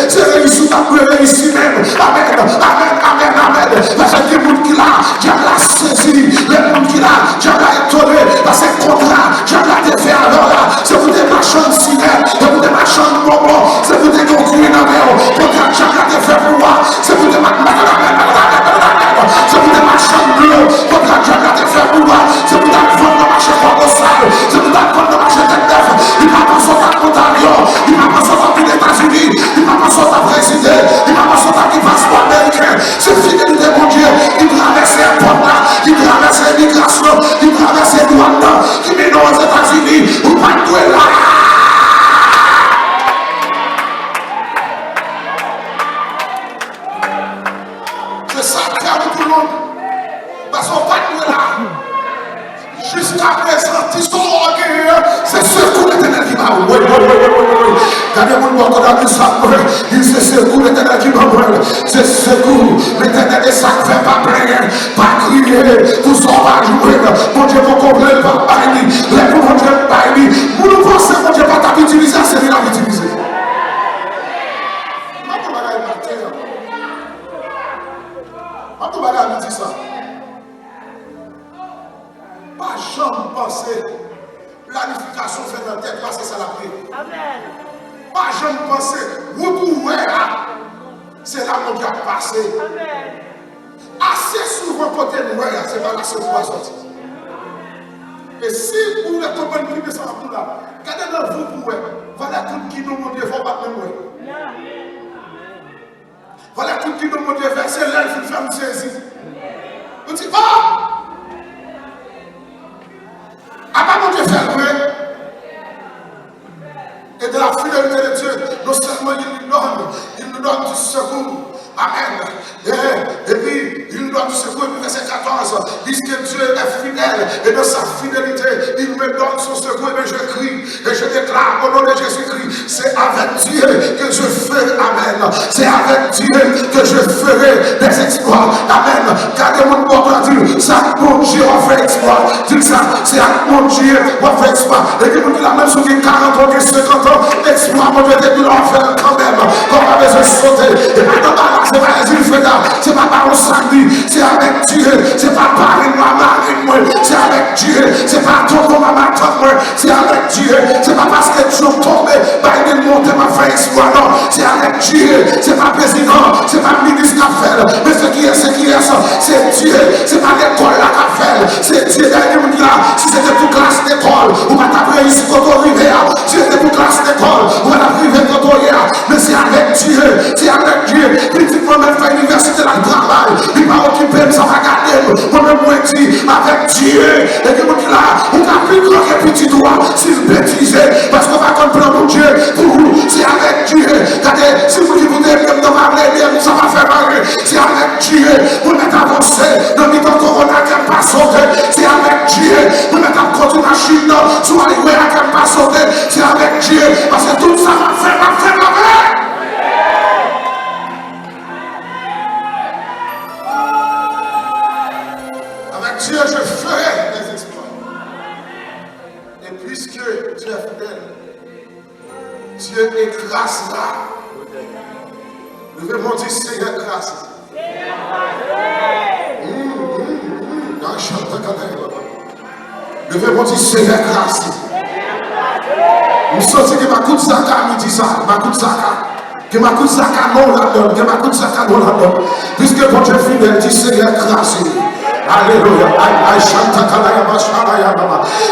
c'est réussi, réussi même. Amen, amen, amen, amen. Parce que les gens qui là, Dieu l'a saisi. Les gens qui là, Dieu l'a étonné. Parce que contrat, Dieu l'a défait alors là. C'est vous des marchands de cinéma, c'est vous des marchands de bonbons, c'est vous des concurrents dans l'air. Contrat, Dieu l'a défait pour moi. C'est vous des marchands de bleu. Contrat, Dieu l'a défait pour moi. C'est vous des vendre le marché colossal. C'est vous des vendre le marché de neuf. Il va pas sortir de Ontario. Il va pas sortir des États-Unis. Il va pas sortir de président. Il va pas sortir du passeport américain. C'est fidélité mon Dieu. Il traverse les portes là. Il traverse l'immigration. Il traverse les douanes là. Il met aux États-Unis. Ou pas de là. C'est ça qui a tout le monde. Parce qu'on pas de là. Jusqu'à présent, ils sont orgueilleux. C'est secours l'éternel qui m'a. Oui. Regardez-moi le monde dans ça. Il c'est secours l'éternel qui m'a. C'est secours l'éternel et ça ne fait pas plaindre, pas crier. Tout ça va jouer. Mon Dieu, pour comprendre, pas bailler. Les pour mon Dieu, bailler. Vous nous pensez, mon Dieu, pas t'utiliser, c'est lui qui utiliser. Pas dit ça. Pas jamais penser planification fait dans la tête parce que ça l'a pris. Amen. Pas jamais penser retourner c'est là qu'on a passé. Amen. Assez souvent côté nous c'est pas là que vous va sortir. Et si vous êtes tombé de primer ça là, regardez dans vous pour voilà tout qui nous montre faut pas même. Voilà tout qui nous montre verset là il faut faire nous saisir. On dit oh avant mon Dieu fait vrai et de la fidélité de Dieu, non seulement il nous donne du secours. Amen. Et puis, il nous donne du secours. Et puis, verset 14, puisque Dieu est fidèle et de sa fidélité, il me donne son secours. Et bien, je crie et je déclare au nom de Jésus-Christ, c'est avec Dieu que je ferai. Amen. C'est avec Dieu que je ferai des exploits. Amen. Gardez-moi pour dire, ça, mon Dieu, on fait exploit. Dis ça, c'est avec mon Dieu, on fait exploit. Et que nous, la même sur 40 ans, 50 ans, exploit, mon Dieu, et nous, on fait quand même. Qu'on a besoin de sauter. Et maintenant, c'est pas les Ilfeda, c'est pas par le samedi, c'est avec Dieu, c'est pas par une maman, c'est avec Dieu, c'est pas ton maman, c'est avec Dieu, c'est pas parce que tu es tombé, Biden monte ma fin exploit, non, c'est avec Dieu, c'est pas président, c'est pas ministre qui a fait, mais ce qui est, c'est Dieu, c'est pas l'école là qui a fait, c'est Dieu qui là, si c'était pour classe d'école, ou pas t'apprendre ici quand on arrive, si c'était pour classe d'école, ou pas t'apprendre quand on arrive, mais c'est avec Dieu, c'est avec Dieu. Moi-même, faire l'université, là, le travail, il va occuper, ça va garder. Moi-même, moi, dit, avec Dieu, et que moi, là, on a plus grand que petit doigt, s'il bêtise, parce qu'on va comprendre mon Dieu, pour vous, c'est avec Dieu. Regardez, si vous dites, vous devez comme dans ma blé, ça va faire mal, c'est avec Dieu, vous mettez avancé, dans le temps corona, qui n'a pas sauté, c'est avec Dieu, vous mettez à côté de la Chine, sur la livrée, qui n'a pas sauté, c'est avec Dieu, parce que tout ça va faire mal. Dieu, je ferai des exploits. Et puisque Dieu est fidèle, Dieu écrasera Levez-moi dit Seigneur grâce. Levez-moi dit Seigneur grâce. Je sens que ma coup de zaka me dit ça. Ma coup de zaka. Que ma coup de zaka non la donne. Que ma coup de zaka non la donne. Puisque quand je suis fidèle, dit Seigneur grâce. Alléluia.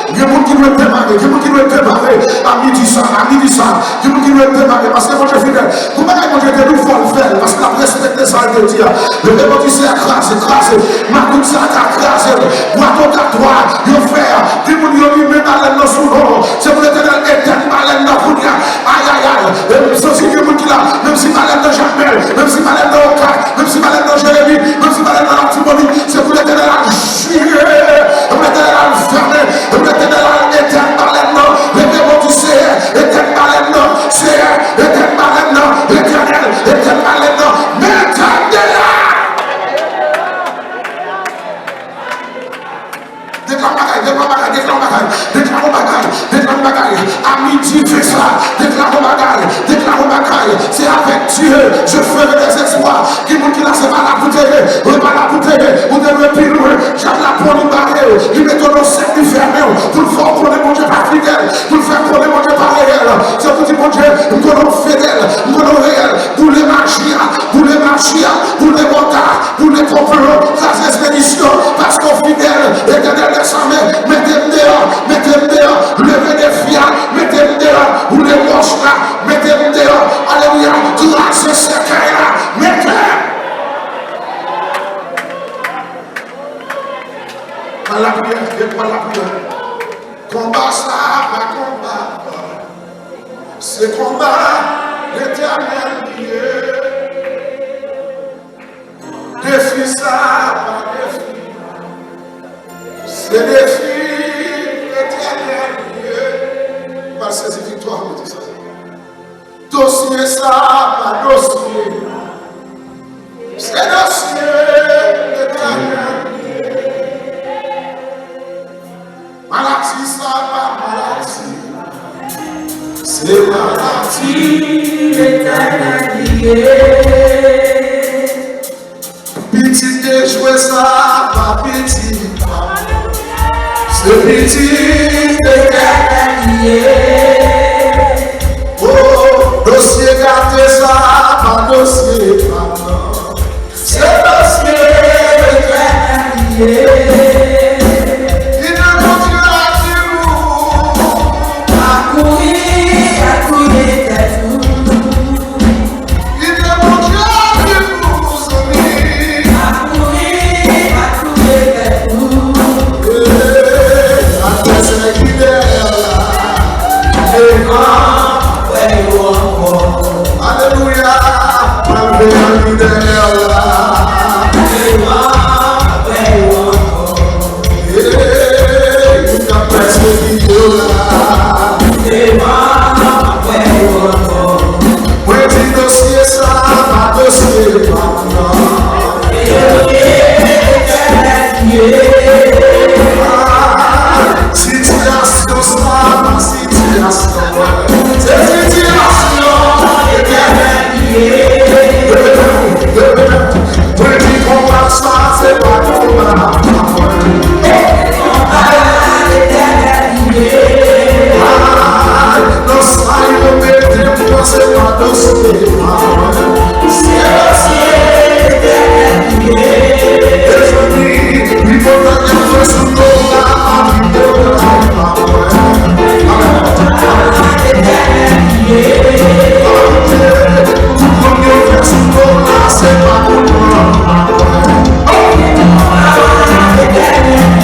Il y a des gens qui veulent démarrer. Il y a des gens qui veulent démarrer. À midi ça. Il y a des gens qui veulent démarrer. Parce que quand je suis fidèle, comment est-ce que je nous faut le faire? Parce que la respecte ça de dire. Le démon dit c'est grâce. Ma coup de zaka grâce. Moi ton toi, yo frère. Dis mon yo lui met dans le sous l'eau. C'est pour l'éternel éternel malin dans le aïe aïe aïe. Même si c'est quelqu'un qui là, même si malin dans Jamel, même si malin dans Oka, même si malin dans Jérémie, même si malin dans l'Antimonie, c'est pour l'éternel à jurer, pour l'éternel à fermer, pour l'éternel à éternel malin. Le démon du Seigneur, éternel malin, Seigneur, éternel malin, l'éternel, éternel malin, l'éternel. Déclare bagaille. À midi, fais ça. Déclare bagaille. C'est avec Dieu, je ferai des exploits. Qui nous dit là, c'est pas la bouteille. On n'est pas la bouteille. On devrait plus loin. J'ai la pour nous barrer. Il met ton nom sec du fermé. Pour le faire pour les mon Dieu pas fidèle. Pour le faire pour les mon Dieu pas réel. C'est pour dire mon Dieu, nous donnons fidèle. Nous donnons réel. Pour les magias, pour les motards, pour les compleurs. Ça c'est expédition. Parce qu'on fidèle. Éternel des sommets. Mettez-le dehors. Levez des fiats. Mettez-le dehors. Pour les moches là. Mettez-le dehors. Alléluia. Grâce c'est là. Mettez-le. La prière, combat ça, pas combat. C'est combat l'éternel Dieu. Défi ça, pas défi. C'est défi l'éternel Dieu. Par ces victoires, on dit ça. Dossier ça, pas dossier. C'est dossier l'éternel Dieu. Maladie, ça va, maladie. C'est maladie, l'éternel. Petit déjoué, ça va, petit. C'est petit, l'éternel. Oh, dossier gâté, ça va, dossier, pardon. C'est dossier, l'éternel. Yeah.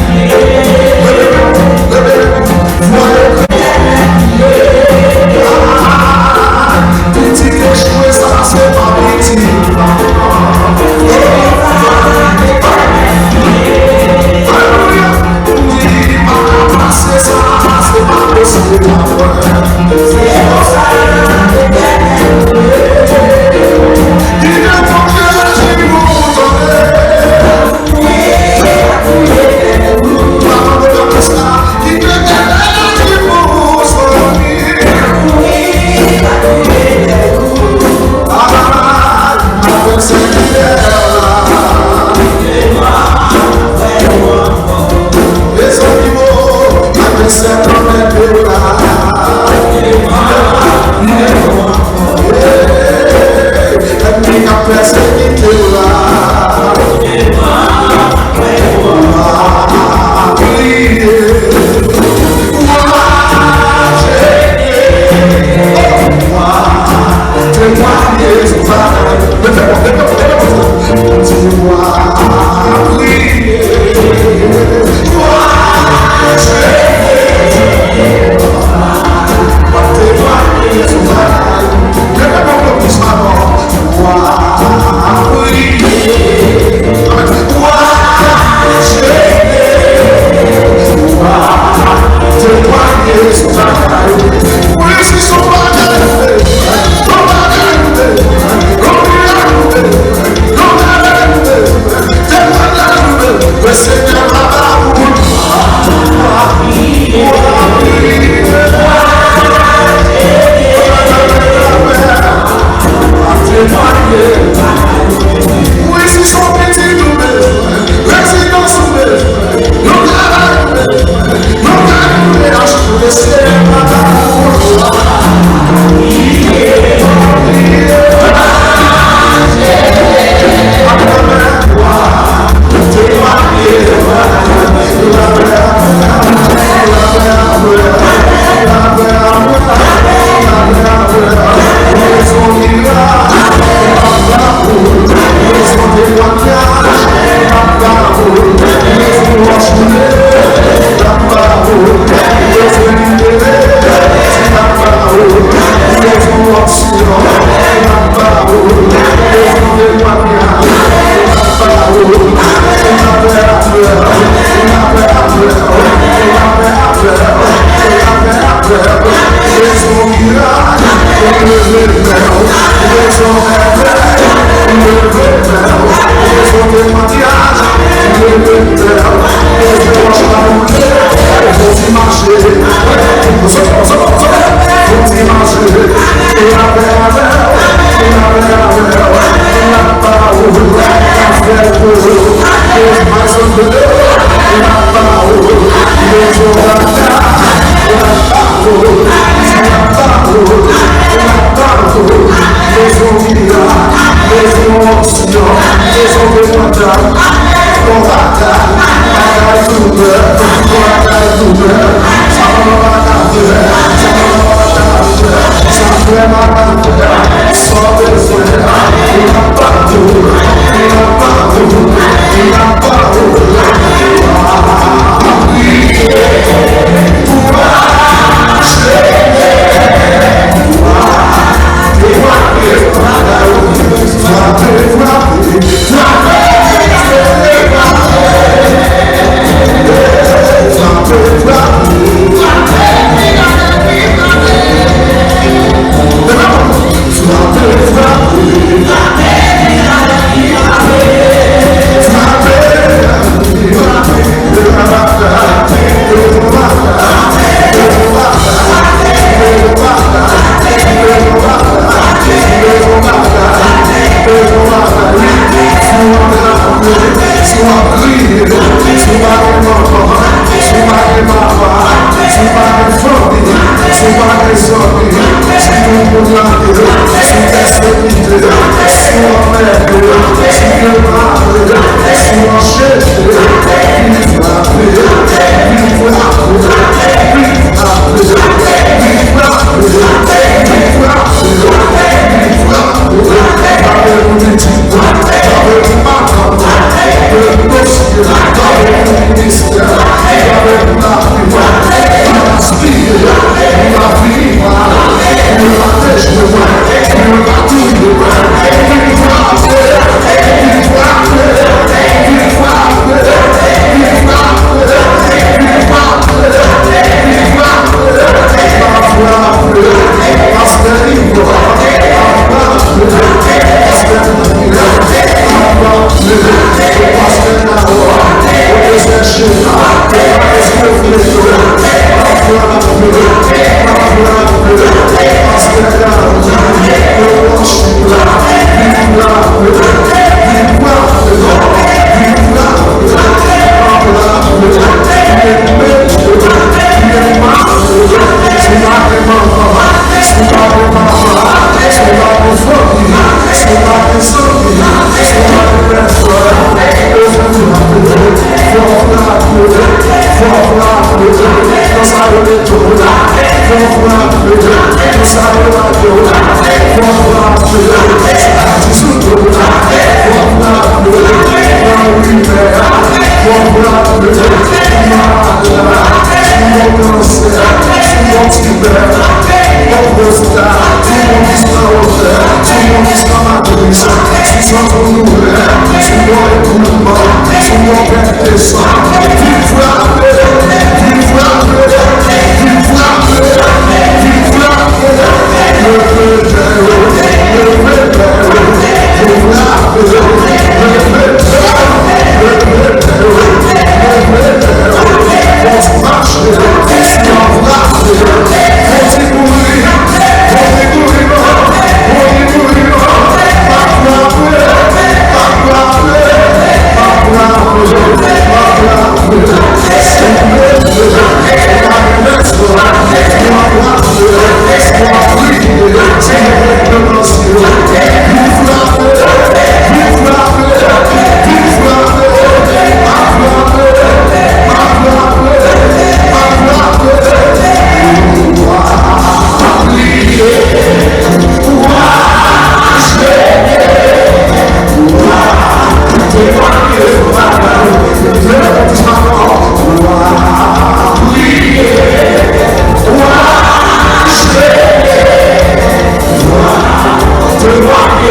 Wow.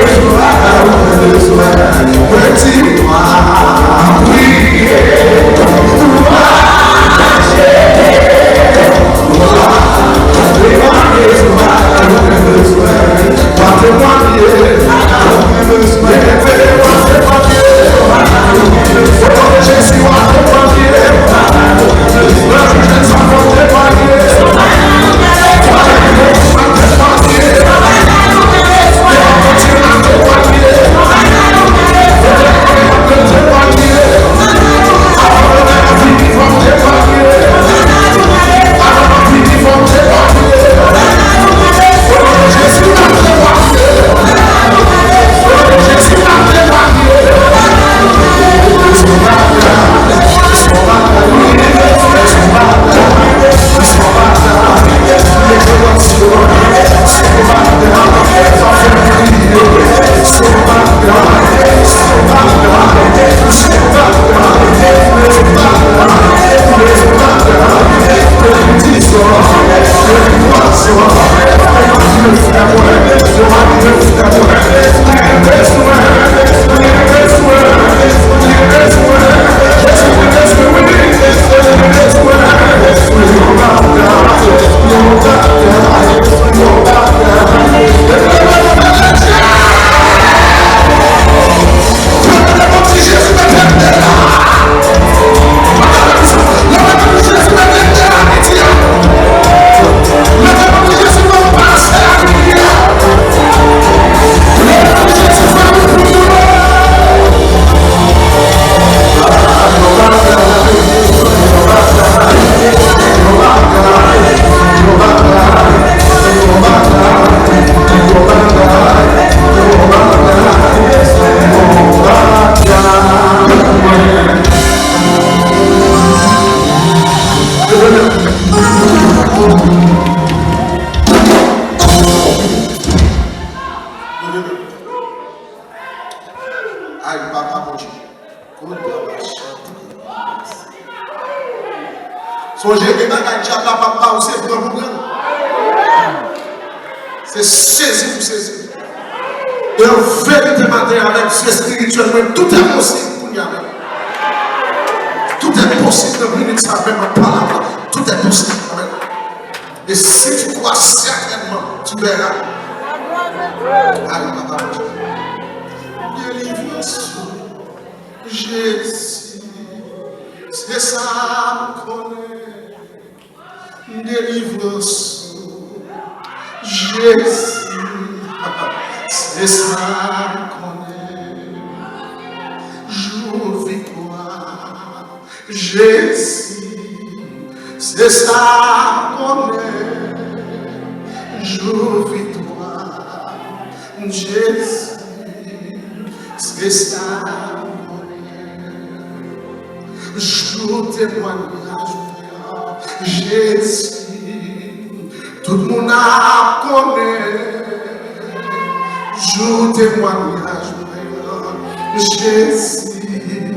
Songez que bagage diable papa ou c'est pour vous. C'est saisi pour saisir. Et en vérité matin avec ce spirituellement tout est possible pour y aller. Tout est possible de venir ça avec ma parole. Tout est possible. Et si tu crois certainement, tu verras. Allez, papa. Délivrance, Jésus, c'est ça qu'on connaît. Délivrance, Jésus, c'est ça qu'on connaît. Jour victoire, Jésus, c'est ça qu'on connaît. Jour victoire, Jésus, c'est ça qu'on connaît. Jour témoignage, Jésus, tout le monde a connaît. Jour témoignage, Jésus,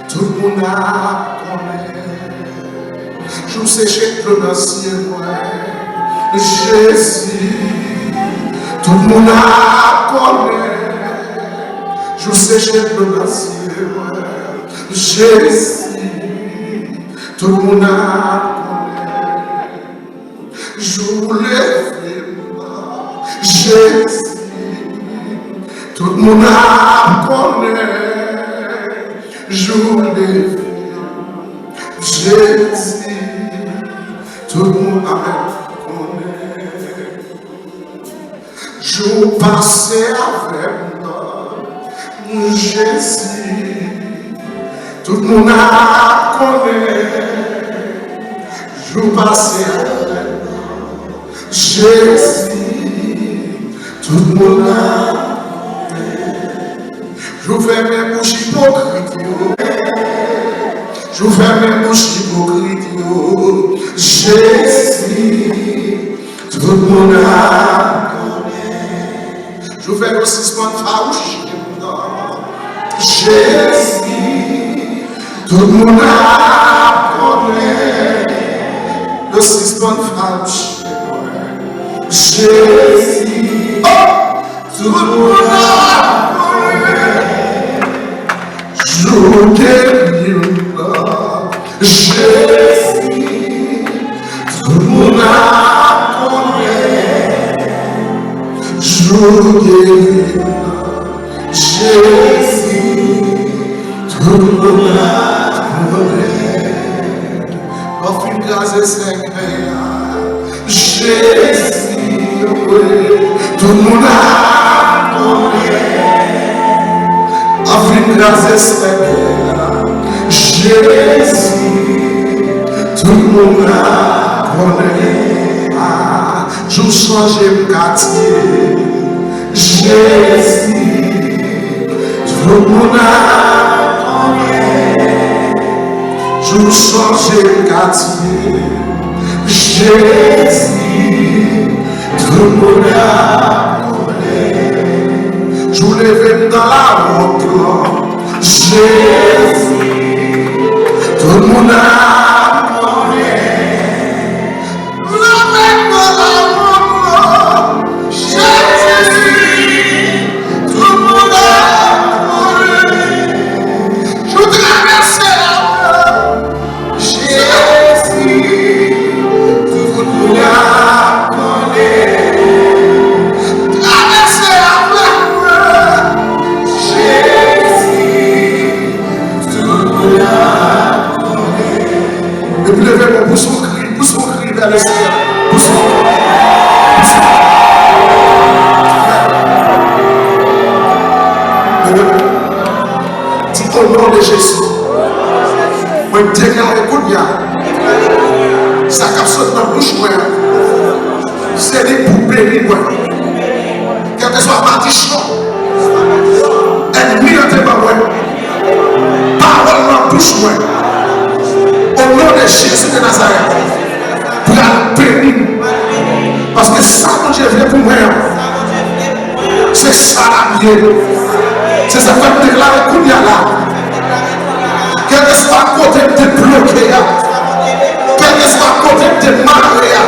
tout le monde a connaît. Je sais chez le ciel, Jésus, tout le monde a connaît. Je sais chez le ciel, Jésus, tout le monde a connaît. Je voulais vraiment, Jésus, tout le monde a connaît. Je voulais vraiment, Jésus, tout le monde a connaît. Je passais avec moi, Jésus, tout le monde a connaît. Je passais avec moi, Jésus, tout le monde a connaît. Je fais mes bouches hypocrites, je fais mes bouches hypocrites, Jésus, tout le monde a connaît. Je fais le suspens farouche, Jésus, tout le monde a connaît. Le suspens farouche, Jésus, oh, tout le monde a connaît. Je délivre, Jésus, tout le monde a connaît. Je délivre, Jésus, tout le monde a connaît. Offre une grâce et sacrée, Jésus, tout le monde a connaît. Offre une grâce et sacrée, Jésus, tout le monde a connaît. Je change le quartier, Jésus, tout le monde a connaît. Je change le quartier, Jésus, tout le monde a connaît. Je lève dans la route, Jésus, tout le monde a connaît. Je lève dans la route, Dis au nom de Jésus. Moi, je déclare que ça qui saute dans la bouche, c'est des poupées. Quel que soit ma dichon, ennemi dans tes paroles, parole dans la bouche, au nom de Jésus de Nazareth, pour la bénir. Parce que ça, quand je viens pour moi, c'est ça la vie. C'est ça que je déclare qu'il y a là. Quel que soit côté de bloqué, quel que soit côté de marrer,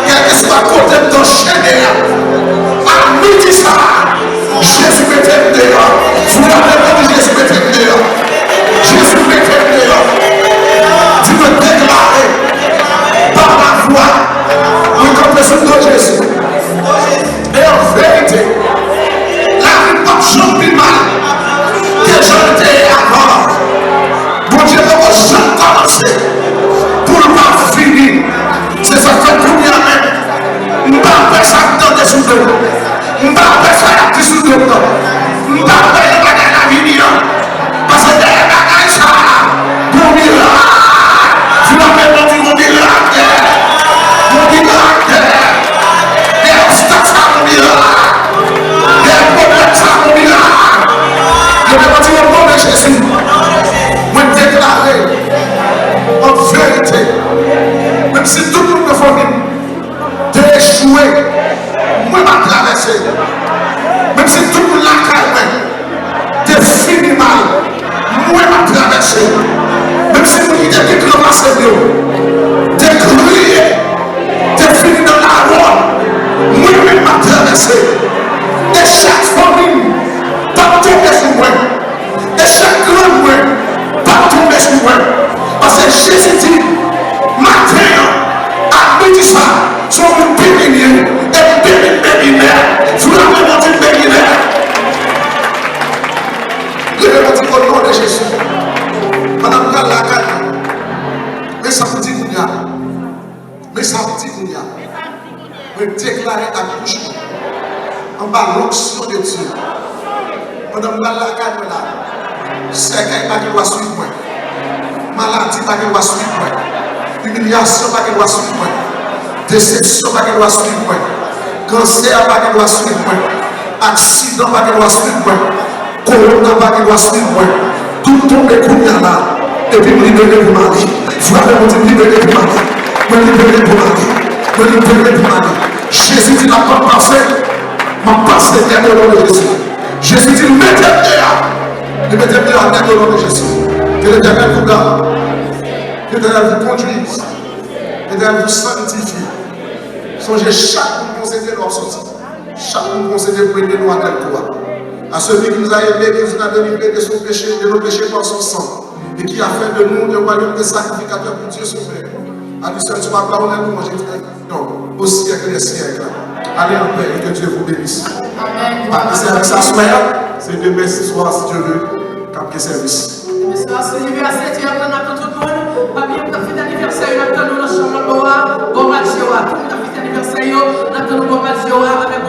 quel que soit côté d'enchaîner, à midi ça, Jésus m'était dehors. Vous l'avez dit, Jésus m'était dehors. Jésus m'était dehors. Tu me déclarer par la foi, nous confessons de Jésus. Et en vérité, la vie pas jamais mal que je t'ai avant. Bon Dieu, comment je commence pour ne pas finir. C'est ça que pour moi même. Je ne vais pas ça dans des sous-dons. Je ne vais pas ça dans des sous-dons. Je ne vais pas faire la vie. Parce que derrière la ça, mon miracle. Tu vas faire mon miracle. Mon miracle. Les obstacles, ça, mon miracle. Les problèmes, ça, mon miracle. Je vais pas dire au nom de Jésus. Moi, déclarer en vérité, même si tout le monde me fait d'échouer, moi, ma traverser. Même si tout le monde l'a calmé, de finir mal, moi, ma traverser. Même si mon idée qui commence à de crier, de finir dans la roue, moi-même, ma traverser. Et chaque famille, pas tomber sur moi. Et chaque grand moi, pas tomber sur moi. Parce que Jésus dit, matin, à midi ça, sont une bénénière, et bénénière, vous l'avez monté bénénière. Levez-moi dit au nom de Jésus. Madame Galaka, mais ça vous dit qu'il y a, mais ça vous dit qu'il y a, me déclarer à bouche, en bas l'onction de Dieu. Madame Galaka, c'est quelqu'un qui doit suivre moi. Maladie pas qu'elle doit suivre moi. Humiliation pas qu'elle doit suivre moi. Déception pas qu'elle doit suivre moi. Cancer pas qu'elle doit suivre moi. Accident pas qu'elle doit suivre moi. Corona pas qu'elle doit suivre moi. Tout tombe et couille là. Et puis me libérer pour ma vie. Vous avez me libérer pour ma vie. Me libérer pour ma vie. Me libérer pour ma vie. Jésus dit la part parfaite. Ma passe est au nom de Jésus. Jésus dit mettez dehors. Et mettez dehors net au nom de Jésus. Que l'Éternel vous garde. Que l'Éternel vous conduise. Que l'Éternel vous sanctifie. Songez chaque conseiller leur sortie. Chaque conseiller pour aider nous à tel quoi. À celui qui nous a aimés, qui nous a délivrés de son péché, de nos péchés par son sang. Et qui a fait de nous un royaume de sacrificateurs pour Dieu son Père. À lui seul soit gloire, on est manger non, au siècle des siècles. Allez en paix et que Dieu vous bénisse. Amen. Avec sa soeur, c'est demain ce soir, si Dieu veut, cap service. C'est l'anniversaire, tu as tout le monde. Pas bien, tu as fait l'anniversaire, tu as fait dans la chambre de bois, bon match, tu as fait l'anniversaire, tu as fait bon match, avec